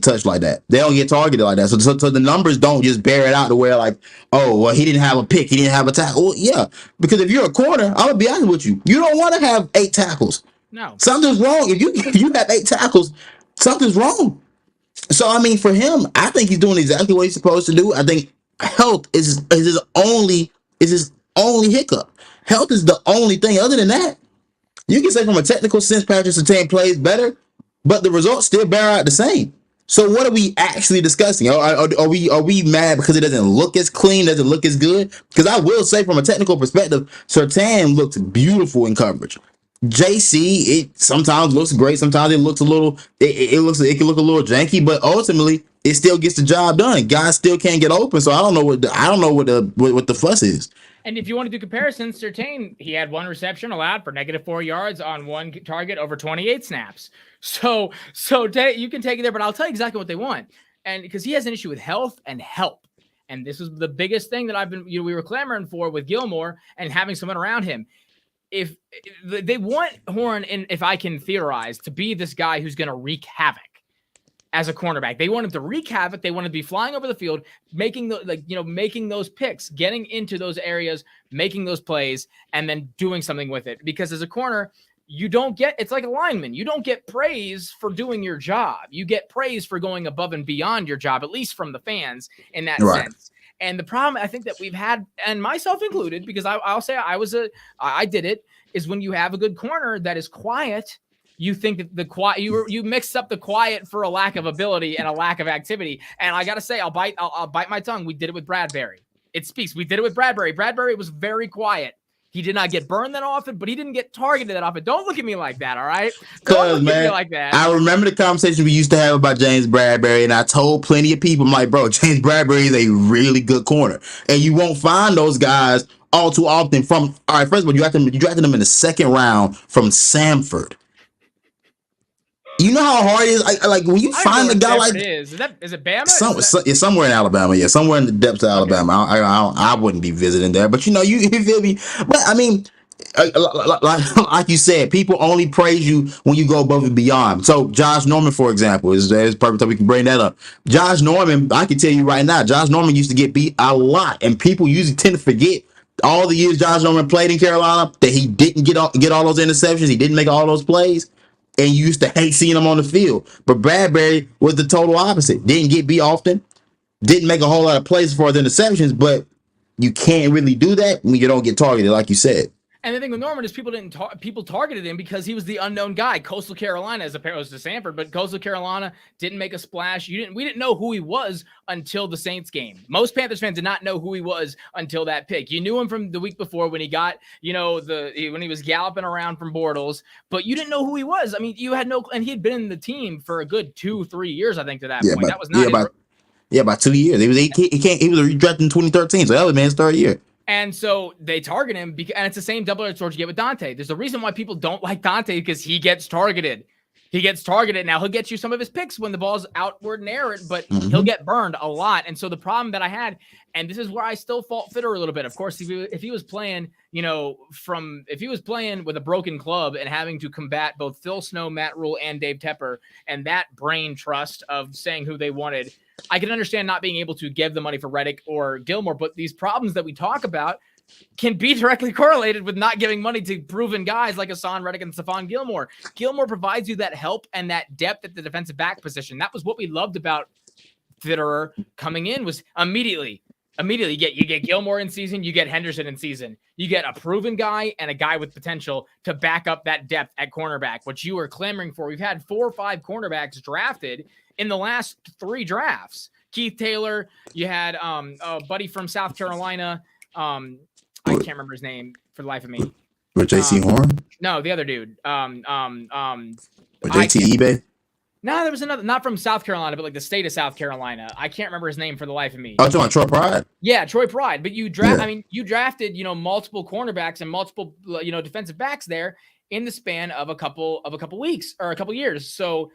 touched like that. They don't get targeted like that. So the numbers don't just bear it out to where like, oh, well, he didn't have a pick, he didn't have a tackle. Well, yeah, because if you're a corner, I'm gonna be honest with you, you don't want to have 8 tackles. No, something's wrong. If you have 8 tackles, something's wrong. So I mean, for him, I think he's doing exactly what he's supposed to do. I think health is his only hiccup. Health is the only thing. Other than that, you can say from a technical sense, Patrick Surtain plays better, but the results still bear out the same. So what are we actually discussing? Are we mad because it doesn't look as clean, doesn't look as good? Because I will say, from a technical perspective, Surtain looks beautiful in coverage. JC, it sometimes looks great, sometimes it looks a little, it can look a little janky, but ultimately it still gets the job done. Guys still can't get open, so I don't know what the fuss is. And if you want to do comparisons, Surtain, he had 1 reception allowed for -4 yards on 1 target over 28 snaps. So you can take it there, but I'll tell you exactly what they want. And because he has an issue with health and help. And this is the biggest thing that we were clamoring for with Gilmore and having someone around him. If they want Horn, and if I can theorize, to be this guy who's going to wreak havoc as a cornerback. They want him to wreak havoc. They want him to be flying over the field, making those picks, getting into those areas, making those plays, and then doing something with it. Because as a corner, it's like a lineman. You don't get praise for doing your job. You get praise for going above and beyond your job, at least from the fans in that sense. And the problem I think that we've had, and myself included, because I'll say I did it, is when you have a good corner that is quiet, you think that the quiet, you mix up the quiet for a lack of ability and a lack of activity. And I got to say, I'll bite my tongue. We did it with Bradbury. It speaks. We did it with Bradbury. Bradbury was very quiet. He did not get burned that often, but he didn't get targeted that often. Don't look at me like that, all right? Don't look at me like that. I remember the conversation we used to have about James Bradbury, and I told plenty of people, I'm like, bro, James Bradbury is a really good corner. And you won't find those guys all too often all right, first of all, you drafted them in the 2nd round from Samford. You know how hard it is, like when you find a guy like is it Bama? It's somewhere in Alabama, yeah, somewhere in the depths of Alabama. I wouldn't be visiting there, but you feel me. But I mean, like you said, people only praise you when you go above and beyond. So Josh Norman, for example, is perfect that we can bring that up. Josh Norman, I can tell you right now, Josh Norman used to get beat a lot, and people usually tend to forget all the years Josh Norman played in Carolina that he didn't get all those interceptions, he didn't make all those plays. And you used to hate seeing him on the field. But Bradbury was the total opposite. Didn't get beat often. Didn't make a whole lot of plays for the interceptions. But you can't really do that when you don't get targeted, like you said. And the thing with Norman is people targeted him because he was the unknown guy. Coastal Carolina, as opposed to Samford, but Coastal Carolina didn't make a splash. We didn't know who he was until the Saints game. Most Panthers fans did not know who he was until that pick. You knew him from the week before when he got, when he was galloping around from Bortles, but you didn't know who he was. I mean, you had and he had been in the team for a good 2-3 years, I think, to that point. That was not about 2 years. He was drafted in 2013, so that was his 3rd year. And so they target him, and it's the same double-edged sword you get with Dante. There's a reason why people don't like Dante, because he gets targeted. Now, he'll get you some of his picks when the ball's outward and errant, but he'll get burned a lot. And so the problem that I had, and this is where I still fault Fitter a little bit. Of course, if he was playing, if he was playing with a broken club and having to combat both Phil Snow, Matt Rule, and Dave Tepper, and that brain trust of saying who they wanted, I can understand not being able to give the money for Reddick or Gilmore, but these problems that we talk about can be directly correlated with not giving money to proven guys like Hassan Reddick and Stephon Gilmore. Gilmore provides you that help and that depth at the defensive back position. That was what we loved about Fitterer coming in, was immediately you get Gilmore in season, you get Henderson in season. You get a proven guy and a guy with potential to back up that depth at cornerback, which you were clamoring for. We've had 4 or 5 cornerbacks drafted in the last 3 drafts. Keith Taylor, you had a buddy from South Carolina. I can't remember his name for the life of me. Or JC Horn? No, the other dude. Or JT eBay? No, there was another, not from South Carolina, but like the state of South Carolina. I can't remember his name for the life of me. Oh, talking about Troy Pride? Yeah, Troy Pride. But you drafted, multiple cornerbacks and multiple, defensive backs there in the span of a couple weeks or a couple years. So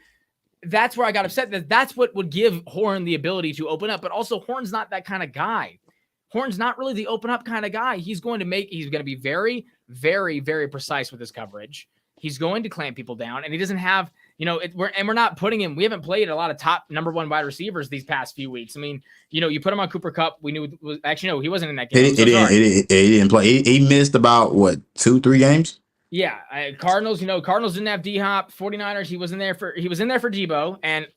that's where I got upset. That's what would give Horn the ability to open up. But also, Horn's not that kind of guy. Horn's not really the open up kind of guy. He's going to be very, very, very precise with his coverage. He's going to clamp people down, and he doesn't have, we're not putting him. We haven't played a lot of top number 1 wide receivers these past few weeks. I mean, you put him on Cooper Kupp. We knew he wasn't in that game. He didn't play. He missed about 2-3 games. Yeah, Cardinals. Cardinals didn't have D-Hop. 49ers. He was in there for Debo, and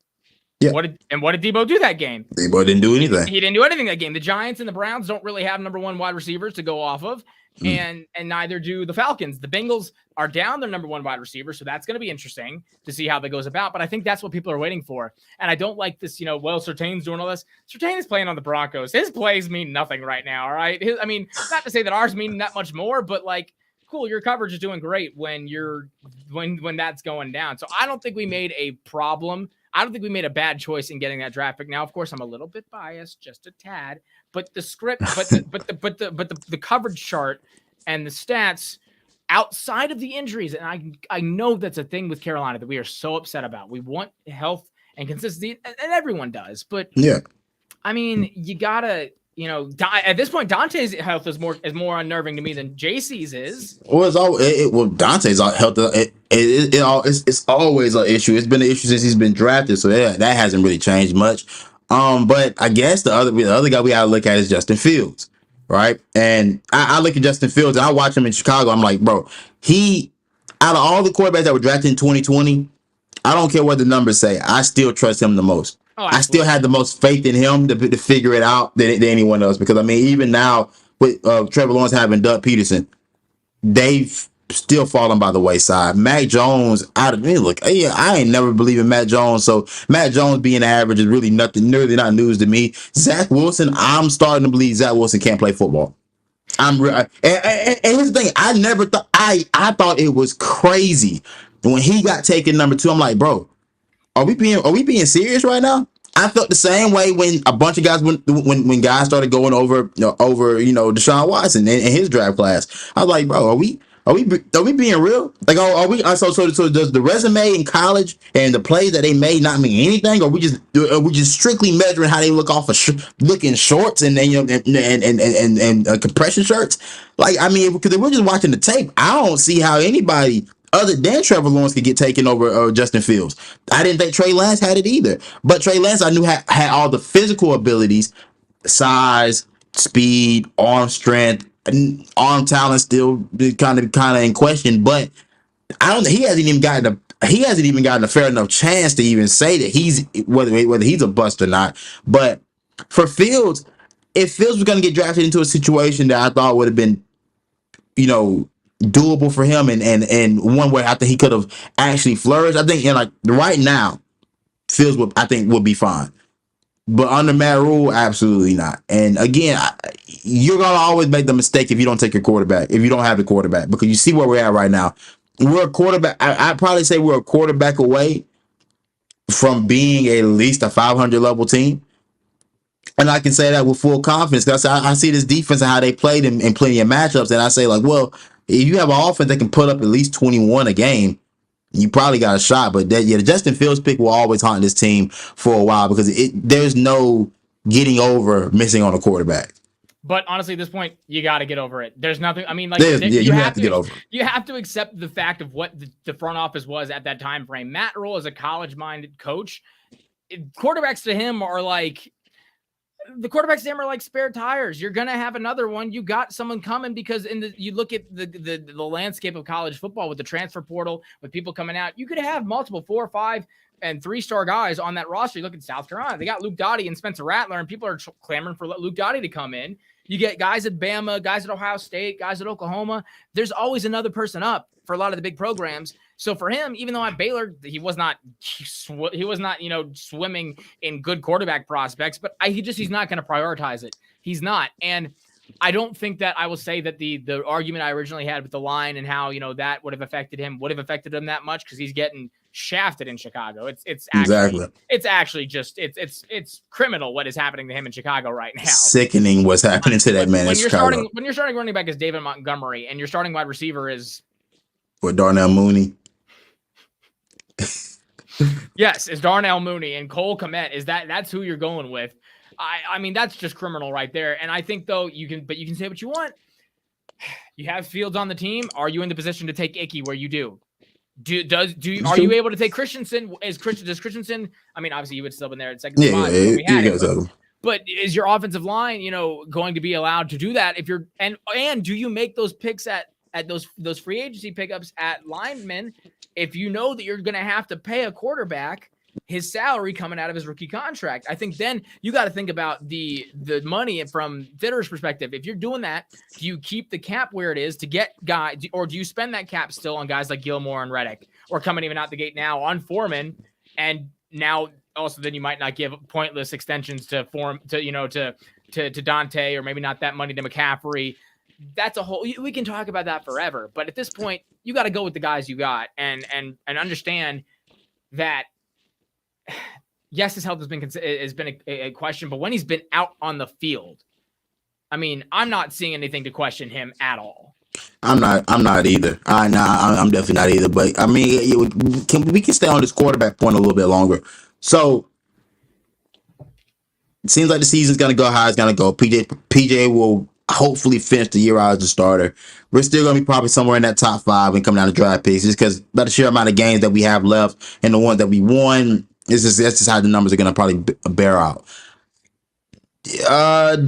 yeah. What did Debo do that game? Debo didn't do anything. He didn't do anything that game. The Giants and the Browns don't really have number 1 wide receivers to go off of, and neither do the Falcons. The Bengals are down their number 1 wide receiver, so that's going to be interesting to see how that goes about. But I think that's what people are waiting for. And I don't like this, Surtain's doing all this. Surtain is playing on the Broncos. His plays mean nothing right now, all right? Not to say that ours mean that much more, but cool, your coverage is doing great when that's going down. So I don't think we made a problem. I don't think we made a bad choice in getting that draft pick. Now, of course, I'm a little bit biased, just a tad, but the script, the coverage chart and the stats outside of the injuries, and I know that's a thing with Carolina that we are so upset about. We want health and consistency, and everyone does, but yeah. I mean, you gotta, at this point, Dante's health is more unnerving to me than JC's is. Well, Dante's health. It's always an issue. It's been an issue since he's been drafted, so that hasn't really changed much. But I guess the other guy we gotta look at is Justin Fields, right? And I look at Justin Fields and I watch him in Chicago. I'm like, bro, out of all the quarterbacks that were drafted in 2020, I don't care what the numbers say, I still trust him the most. Oh, I still had the most faith in him to figure it out than anyone else. Because I mean, even now with Trevor Lawrence having Doug Peterson, they've still fallen by the wayside. Mac Jones, I ain't never believe in Mac Jones. So Mac Jones being average is really not news to me. Zach Wilson, I'm starting to believe Zach Wilson can't play football. And here's the thing, I thought it was crazy when he got taken number 2. I'm like, bro, are we being serious right now? I felt the same way when a bunch of guys when guys started going over Deshaun Watson in his draft class. I was like, bro, are we being real? Like, are we? So does the resume in college and the plays that they made not mean anything? Or are we just strictly measuring how they look off of looking shorts and compression shirts? Like, I mean, because if we're just watching the tape, I don't see how anybody other than Trevor Lawrence could get taken over Justin Fields. I didn't think Trey Lance had it either. But Trey Lance, I knew had all the physical abilities, size, speed, arm strength, arm talent still kind of in question. But he hasn't even gotten a fair enough chance to even say that he's whether he's a bust or not. But for Fields, if Fields was going to get drafted into a situation that I thought would have been, doable for him and one where I think he could have actually flourished, I think right now, Fields would be fine. But under Matt Rule, absolutely not. And again, you're gonna always make the mistake if you don't take your quarterback, if you don't have the quarterback, because you see where we're at right now. We're a quarterback. I'd probably say we're a quarterback away from being at least a 500 level team. And I can say that with full confidence because I see this defense and how they played in plenty of matchups. And I say, like, well, if you have an offense that can put up at least 21 a game, you probably got a shot. But the Justin Fields pick will always haunt this team for a while because there's no getting over missing on a quarterback. But honestly, at this point, you got to get over it. There's nothing. I mean, like, you have to get over it. You have to accept the fact of what the front office was at that time frame. Matt Rule is a college-minded coach. Quarterbacks to him are like. The quarterbacks to him are like spare tires. You're gonna have another one. You got someone coming because you look at the landscape of college football with the transfer portal, with people coming out. You could have multiple 4, 5, and 3-star guys on that roster. You look at South Carolina; they got Luke Doty and Spencer Rattler, and people are clamoring for Luke Doty to come in. You get guys at Bama, guys at Ohio State, guys at Oklahoma. There's always another person up for a lot of the big programs. So for him, even though at Baylor, he was not, swimming in good quarterback prospects, but he's not going to prioritize it. He's not. And I don't think that I will say that the argument I originally had with the line and how, that would have affected him that much because he's getting shafted in Chicago. It's actually just criminal what is happening to him in Chicago right now. Sickening what's happening to that man in Chicago. When your starting running back is David Montgomery and your starting wide receiver is Darnell Mooney. Yes, is Darnell Mooney and Cole Kmet. That's who you're going with. I mean, that's just criminal right there. And I think though you can say what you want. You have Fields on the team. Are you in the position to take Icky where you do? Are you able to take Christensen? Does Christensen? I mean, obviously you would still been there at second spot. But is your offensive line, going to be allowed to do that? If you're and do you make those picks at those free agency pickups at linemen? If you know that you're going to have to pay a quarterback his salary coming out of his rookie contract, I think then you got to think about the money from Fitter's perspective. If you're doing that, do you keep the cap where it is to get guys, or do you spend that cap still on guys like Gilmore and Reddick, or coming even out the gate now on Foreman? And now also then you might not give pointless extensions to Dante, or maybe not that money to McCaffrey. That's a whole, we can talk about that forever. But at this point, you got to go with the guys you got and understand that yes, his health has been a question, but when he's been out on the field, I mean, I'm not seeing anything to question him at all. I'm not either. I'm definitely not either. But I mean, we can stay on this quarterback point a little bit longer. So it seems like the season's gonna go how it's gonna go. PJ will hopefully finish the year out as a starter. We're still gonna be probably somewhere in that top 5 and come down to draft picks, just because by the sheer amount of games that we have left and the ones that we won, that's just how the numbers are gonna probably bear out. Do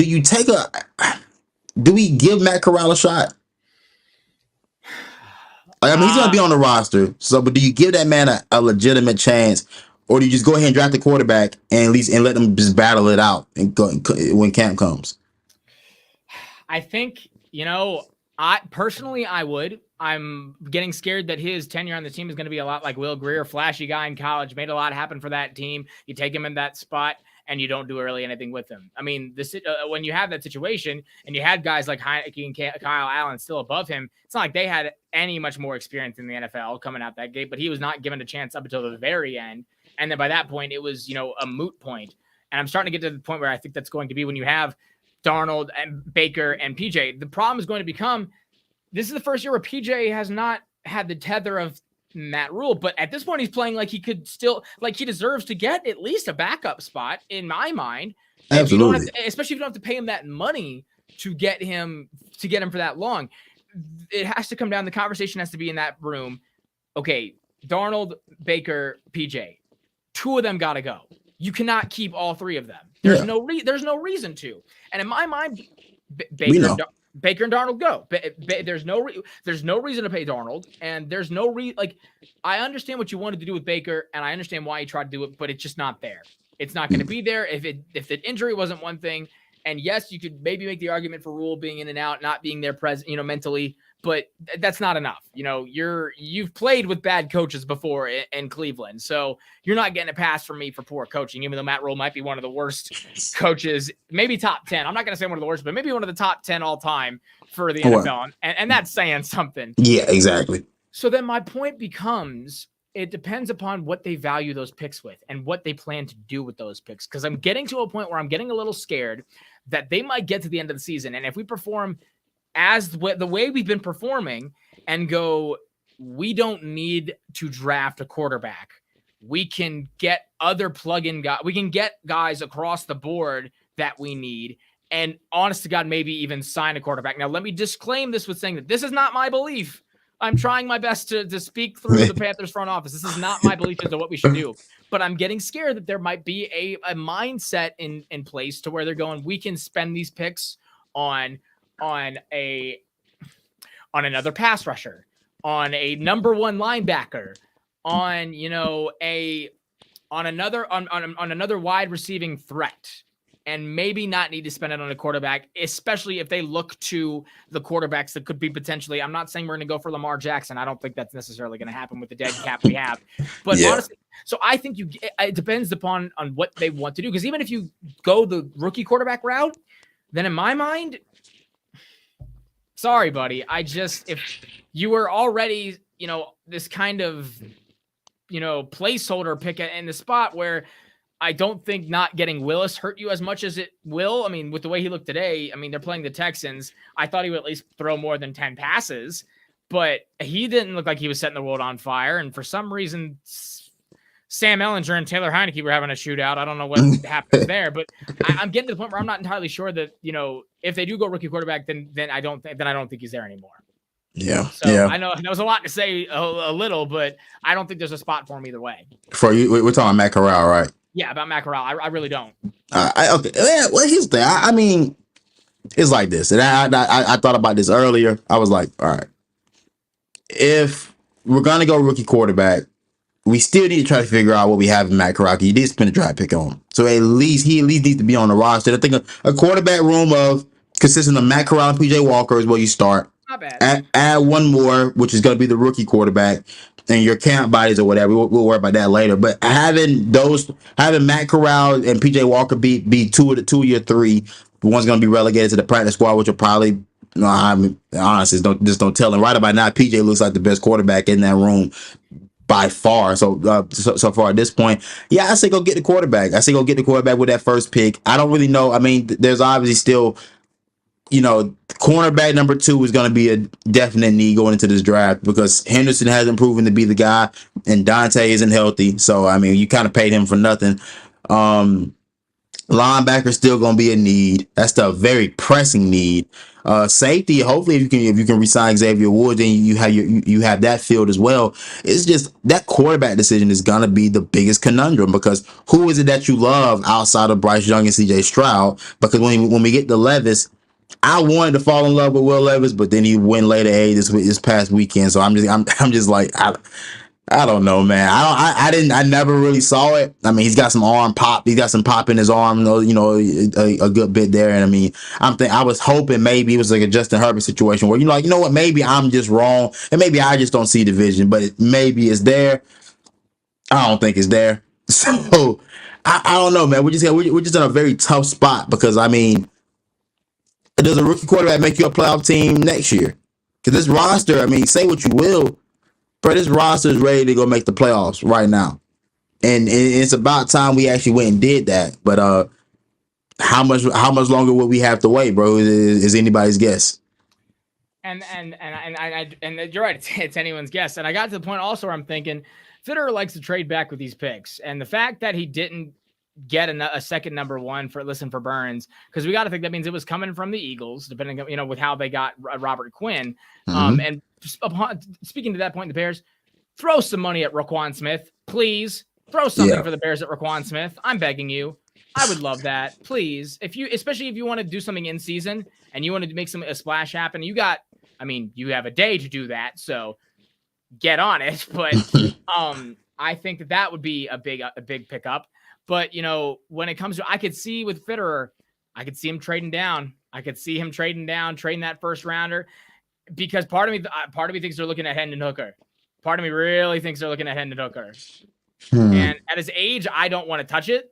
we give Matt Corral a shot? I mean, he's gonna be on the roster. So, but do you give that man a legitimate chance, or do you just go ahead and draft the quarterback and at least let them just battle it out and go when camp comes? I think, I personally would. I'm getting scared that his tenure on the team is going to be a lot like Will Grier, flashy guy in college, made a lot happen for that team. You take him in that spot and you don't do really anything with him. I mean, when you have that situation and you had guys like Heineke and Kyle Allen still above him, it's not like they had any much more experience in the NFL coming out that gate, but he was not given a chance up until the very end. And then by that point, it was, a moot point. And I'm starting to get to the point where I think that's going to be when you have Darnold and Baker and PJ. The problem is going to become, this is the first year where PJ has not had the tether of Matt Rule, but at this point he's playing like he could still, like he deserves to get at least a backup spot in my mind. Absolutely. Especially if you don't have to pay him that money to get him for that long. It has to come down. The conversation has to be in that room. Okay, Darnold, Baker, PJ, 2 of them got to go. You cannot keep all 3 of them. There's no reason to. And in my mind, Baker and Darnold go. There's no reason to pay Darnold, and there's no I understand what you wanted to do with Baker, and I understand why you tried to do it, but it's just not there. It's not going to be there. If the injury wasn't one thing, and yes, you could maybe make the argument for Rule being in and out, not being there present, mentally, but that's not enough. You've played with bad coaches before in Cleveland, so you're not getting a pass from me for poor coaching, even though Matt Rule might be one of the worst coaches, maybe top 10. I'm not going to say one of the worst, but maybe one of the top 10 all time for the NFL. And that's saying something. Yeah, exactly. So then my point becomes, it depends upon what they value those picks with and what they plan to do with those picks. Because I'm getting to a point where I'm getting a little scared that they might get to the end of the season. And if we perform as the way we've been performing and go, we don't need to draft a quarterback. We can get other plug-in guys. We can get guys across the board that we need. And honest to God, maybe even sign a quarterback. Now, let me disclaim this with saying that this is not my belief. I'm trying my best to speak through the Panthers front office. This is not my belief as to what we should do. But I'm getting scared that there might be a mindset in place to where they're going, we can spend these picks on another pass rusher, on a number 1 linebacker, on another wide receiving threat, and maybe not need to spend it on a quarterback, especially if they look to the quarterbacks that could be potentially, I'm not saying we're going to go for Lamar Jackson. I don't think that's necessarily going to happen with the dead cap we have, but honestly, so I think it depends on what they want to do. Because even if you go the rookie quarterback route, then in my mind, sorry, buddy. If you were already, this kind of, placeholder pick in the spot where I don't think not getting Willis hurt you as much as it will. I mean, with the way he looked today, I mean, they're playing the Texans. I thought he would at least throw more than 10 passes, but he didn't look like he was setting the world on fire. And for some reason, Sam Ellinger and Taylor Heineke were having a shootout. I don't know what happens there, but I'm getting to the point where I'm not entirely sure that, if they do go rookie quarterback, then I don't think he's there anymore. Yeah. So yeah. I know that was a lot to say a little, but I don't think there's a spot for him either way. For you, we're talking Matt Corral, right? Yeah, about Matt Corral. I really don't. Okay. Well, here's the thing. I mean, it's like this. And I thought about this earlier. I was like, all right, if we're going to go rookie quarterback, we still need to try to figure out what we have in Matt Corral. You did spend a draft pick on him. So he at least needs to be on the roster. I think a quarterback room of consisting of Matt Corral and PJ Walker is where you start. Not bad. Add one more, which is going to be the rookie quarterback, and your camp bodies or whatever. We'll worry about that later. But having Matt Corral and PJ Walker be two of your 3, the one's going to be relegated to the practice squad, which will probably, I mean, honestly, don't tell him. Right about now, PJ looks like the best quarterback in that room. by far. So far at this point, yeah, I say go get the quarterback. I say go get the quarterback with that first pick. I don't really know. I mean, there's obviously still, cornerback number 2 is going to be a definite need going into this draft because Henderson hasn't proven to be the guy, and Dante isn't healthy. So I mean, you kind of paid him for nothing. Linebacker still going to be a need. That's the very pressing need. Safety, hopefully, if you can resign Xavier Woods, then you have that field as well. It's just that quarterback decision is going to be the biggest conundrum because who is it that you love outside of Bryce Young and C.J. Stroud? Because when we get to Levis, I wanted to fall in love with Will Levis, but then he went later age this past weekend. So I'm just like I don't know, man. I never really saw it. I mean, he's got some arm pop. He's got some pop in his arm, a good bit there. And I mean, I was hoping maybe it was like a Justin Herbert situation where what, maybe I'm just wrong, and maybe I just don't see the vision, but maybe it's there. I don't think it's there. So I don't know, man. We're just in a very tough spot because I mean, does a rookie quarterback make you a playoff team next year? Because this roster, I mean, say what you will, but this roster is ready to go make the playoffs right now. And it's about time we actually went and did that. But how much longer will we have to wait, bro? Is anybody's guess. And you're right. It's anyone's guess. And I got to the point also where I'm thinking Fitterer likes to trade back with these picks. And the fact that he didn't get a second number 1 for Burns, because we got to think that means it was coming from the Eagles, depending on, with how they got Robert Quinn. Mm-hmm. And speaking to that point, the Bears, throw some money at Roquan Smith, please. Throw something for the Bears at Roquan Smith. I'm begging you. I would love that, please. Especially if you want to do something in season and you want to make a splash happen, you have a day to do that, so get on it. But I think that would be a big pickup. But, when it comes to, I could see with Fitterer, I could see him trading down. I could see him trading that first rounder, because part of me thinks they're looking at Hendon Hooker. Part of me really thinks they're looking at Hendon Hooker. And at his age, I don't want to touch it.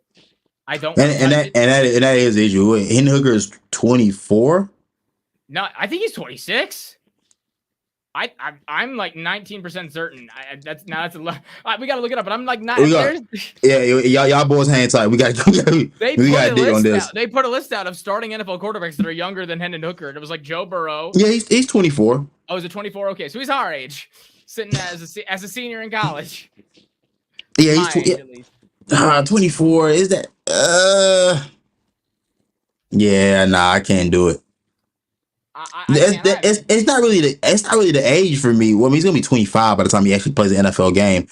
I don't. And that is the issue. Hendon Hooker is 24. No, I think he's 26. I'm like 19% certain. We gotta look it up, but I'm like not. Y'all boys hang tight. We got to dig on this. They put a list out of starting NFL quarterbacks that are younger than Hendon Hooker. It was like Joe Burrow. Yeah, he's 24. Oh, is it 24? Okay, so he's our age, sitting as a senior in college. Yeah, he's 24. Is that? Yeah, nah, I can't do it. It's not really the age for me. Well, I mean, he's gonna be 25 by the time he actually plays an NFL game.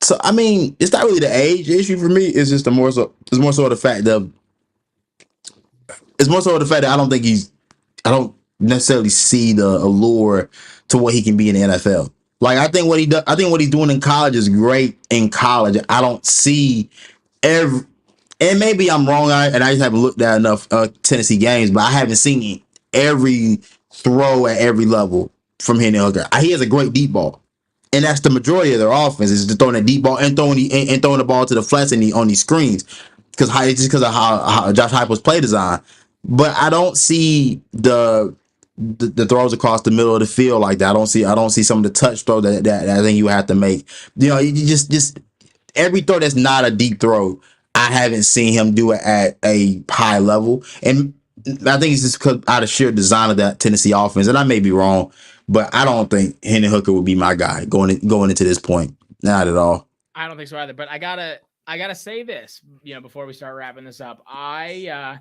So I mean, it's not really the age issue for me. It's just more so the fact that I don't necessarily see the allure to what he can be in the NFL. Like I think what he's doing in college is great in college. I don't see and maybe I'm wrong, and I just haven't looked at enough Tennessee games, but I haven't seen every throw at every level from Hendon Hooker. He has a great deep ball, and that's the majority of their offense is just throwing that deep ball and throwing the ball to the flats on these screens because of how Josh Heupel's play design. But I don't see the throws across the middle of the field like that. I don't see some of the touch throw that I think you have to make. You just every throw that's not a deep throw, I haven't seen him do it at a high level. And I think it's just because out of sheer design of that Tennessee offense, and I may be wrong, but I don't think Hendon Hooker would be my guy going into this point. Not at all. I don't think so either. But I gotta say this, before we start wrapping this up, I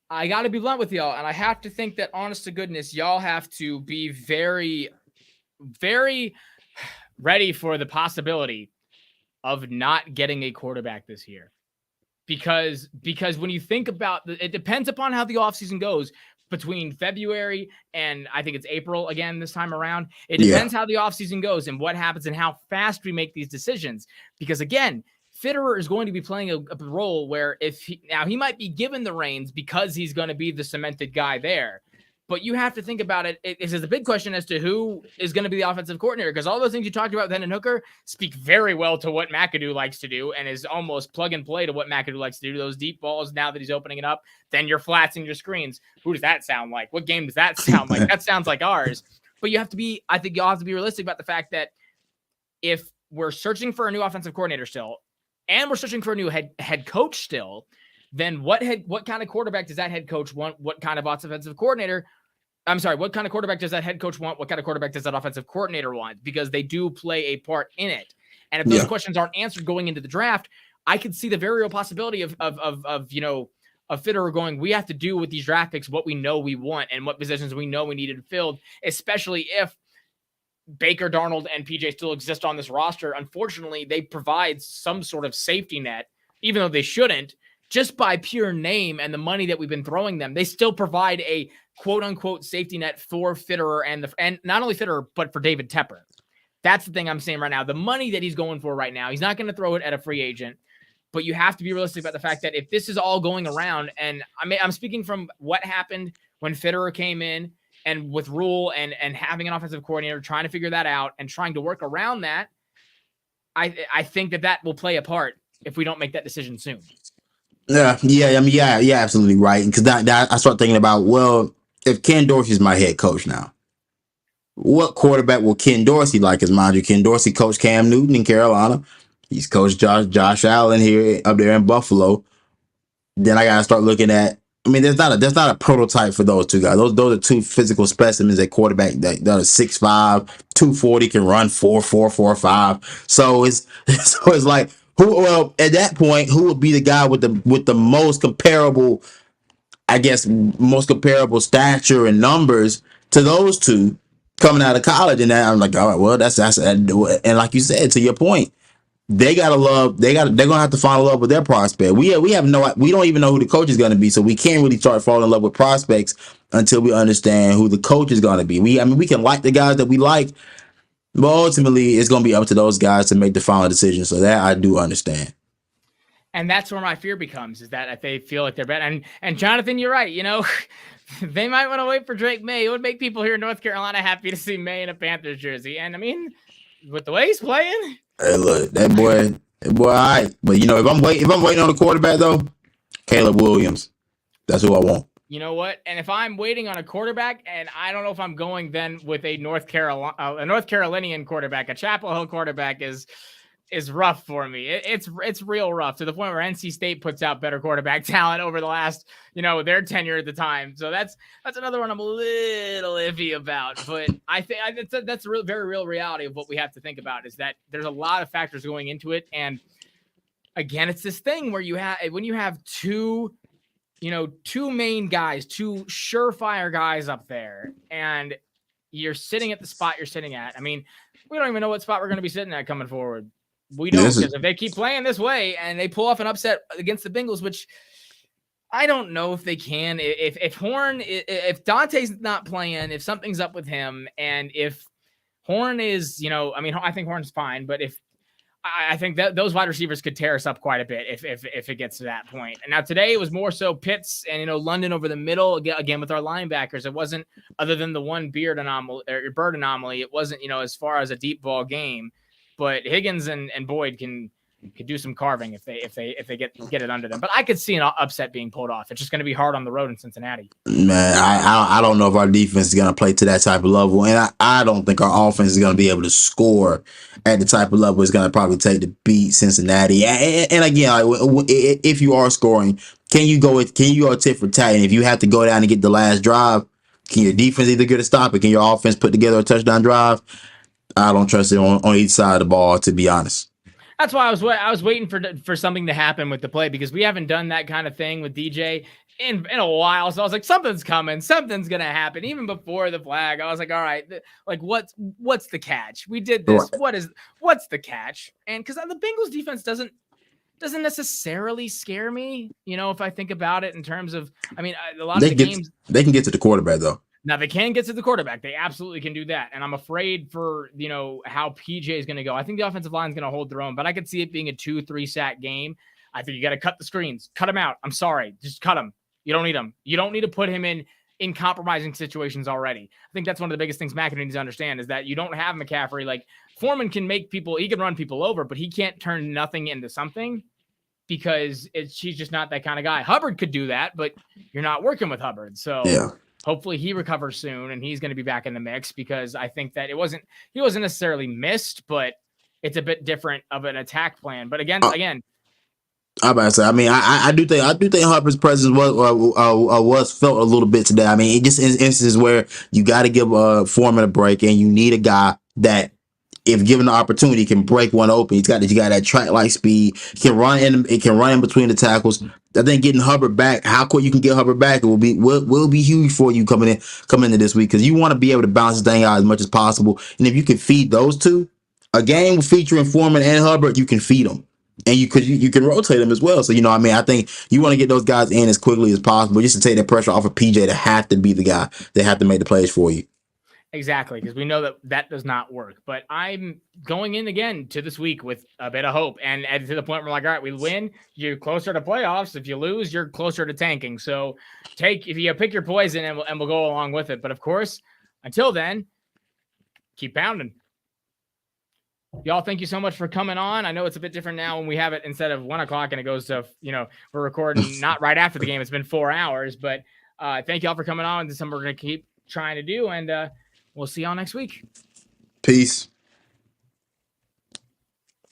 gotta be blunt with y'all, and I have to think that, honest to goodness, y'all have to be very, very ready for the possibility of not getting a quarterback this year. Because when you think about it depends upon how the offseason goes between February and I think it's April again this time around. It depends how the offseason goes and what happens and how fast we make these decisions. Because again, Fitterer is going to be playing a role where he might be given the reins because he's going to be the cemented guy there. But you have to think about it. It's a big question as to who is going to be the offensive coordinator, because all those things you talked about with Hendon Hooker speak very well to what McAdoo likes to do and is almost plug and play to what McAdoo likes to do. Those deep balls now that he's opening it up, then your flats and your screens. Who does that sound like? What game does that sound like? That sounds like ours. But I think you have to be realistic about the fact that if we're searching for a new offensive coordinator still, and we're searching for a new head coach still, then what kind of quarterback does that head coach want? What kind of offensive coordinator? I'm sorry, what kind of quarterback does that head coach want? What kind of quarterback does that offensive coordinator want? Because they do play a part in it. And if those questions aren't answered going into the draft, I could see the very real possibility of Fitterer going, we have to do with these draft picks what we know we want and what positions we know we needed filled, especially if Baker, Darnold, and PJ still exist on this roster. Unfortunately, they provide some sort of safety net, even though they shouldn't, just by pure name and the money that we've been throwing them. They still provide a quote-unquote safety net for Fitterer and not only Fitterer, but for David Tepper. That's the thing I'm saying right now. The money that he's going for right now, he's not going to throw it at a free agent, but you have to be realistic about the fact that if this is all going around, and I'm speaking from what happened when Fitterer came in and with Rule and having an offensive coordinator, trying to figure that out and trying to work around that, I think that will play a part if we don't make that decision soon. Yeah. I mean, yeah, absolutely right. Because that I start thinking about, well, if Ken Dorsey's my head coach now, what quarterback will Ken Dorsey like? Because mind you, Ken Dorsey coached Cam Newton in Carolina. He's coached Josh Allen here up there in Buffalo. Then I gotta start looking at. I mean, there's not a prototype for those two guys. Those are two physical specimens at quarterback that are 6'5", 240, can run 4.4, 4.5. So it's like who? Well, at that point, who would be the guy with the most comparable? I guess most comparable stature and numbers to those two coming out of college. And I'm like, all right, well, that's and like you said, to your point, they're gonna have to fall in love with their prospect. We don't even know who the coach is gonna be, so we can't really start falling in love with prospects until we understand who the coach is gonna be. We can like the guys that we like, but ultimately it's gonna be up to those guys to make the final decision. So that I do understand. And that's where my fear becomes, is that if they feel like they're better. And Jonathan, you're right. They might want to wait for Drake May. It would make people here in North Carolina happy to see May in a Panthers jersey. And I mean, with the way he's playing. Hey, look, that boy, all right. But if I'm waiting on the quarterback though, Caleb Williams. That's who I want. You know what? And if I'm waiting on a quarterback, and I don't know if I'm going then with a North Carolinian quarterback, a Chapel Hill quarterback is rough for me. It's real rough, to the point where NC State puts out better quarterback talent over the last, their tenure at the time. So that's another one I'm a little iffy about. But I think that's a very real reality of what we have to think about, is that there's a lot of factors going into it. And again, it's this thing where when you have two main guys, two surefire guys up there, and you're sitting at the spot you're sitting at. I mean, we don't even know what spot we're going to be sitting at coming forward. We don't, because if they keep playing this way and they pull off an upset against the Bengals, which I don't know if they can, if Dante's not playing, if something's up with him, and if Horn is, I think Horn's fine, but I think that those wide receivers could tear us up quite a bit if it gets to that point. And now today it was more so Pitts and London over the middle again with our linebackers. It wasn't, other than the one bird anomaly, it wasn't as far as a deep ball game. But Higgins and Boyd could do some carving if they get it under them. But I could see an upset being pulled off. It's just going to be hard on the road in Cincinnati. Man, I don't know if our defense is going to play to that type of level, and I don't think our offense is going to be able to score at the type of level it's going to probably take to beat Cincinnati. And again, if you are scoring, can you go tit for tat? And if you have to go down and get the last drive, can your defense either get a stop, or can your offense put together a touchdown drive? I don't trust it on each side of the ball, to be honest. That's why I was waiting for something to happen with the play, because we haven't done that kind of thing with DJ in a while. So I was like, something's coming, something's gonna happen. Even before the flag, I was like, all right, like what's the catch? We did this. Right. What's the catch? And because the Bengals defense doesn't necessarily scare me, if I think about it in terms of, a lot of the games they can get to the quarterback though. Now, they can get to the quarterback. They absolutely can do that. And I'm afraid for, how PJ is going to go. I think the offensive line is going to hold their own, but I could see it being a 2-3 sack game. I think you got to cut the screens. Cut him out. I'm sorry. Just cut him. You don't need him. You don't need to put him in compromising situations already. I think that's one of the biggest things McAdoo needs to understand, is that you don't have McCaffrey. Like, Foreman can he can run people over, but he can't turn nothing into something, because he's just not that kind of guy. Hubbard could do that, but you're not working with Hubbard. So yeah. Hopefully he recovers soon and he's going to be back in the mix, because I think that he wasn't necessarily missed, but it's a bit different of an attack plan. But again, I'm about to say. I mean, I do think Harper's presence was felt a little bit today. I mean, it just in instances where you got to give Foreman a break, and you need a guy that, if given the opportunity, can break one open. You got that track like speed. It can run in between the tackles. I think getting Hubbard back, how quick you can get Hubbard back, it will be huge for you coming into this week, because you want to be able to bounce this thing out as much as possible. And if you can feed those two, a game featuring Foreman and Hubbard, you can feed them. And you can rotate them as well. So, what I mean, I think you want to get those guys in as quickly as possible, just to take that pressure off of PJ to have to be the guy that have to make the plays for you. Exactly, because we know that does not work. But I'm going in again to this week with a bit of hope, and to the point where we're like, all right, we win, you're closer to playoffs. If you lose, you're closer to tanking. So if you pick your poison, and we'll go along with it. But of course, until then, keep pounding. Y'all, thank you so much for coming on. I know it's a bit different now when we have it instead of 1 o'clock and it goes to, we're recording not right after the game. It's been 4 hours, but thank y'all for coming on. This is something we're going to keep trying to do, and we'll see y'all next week. Peace.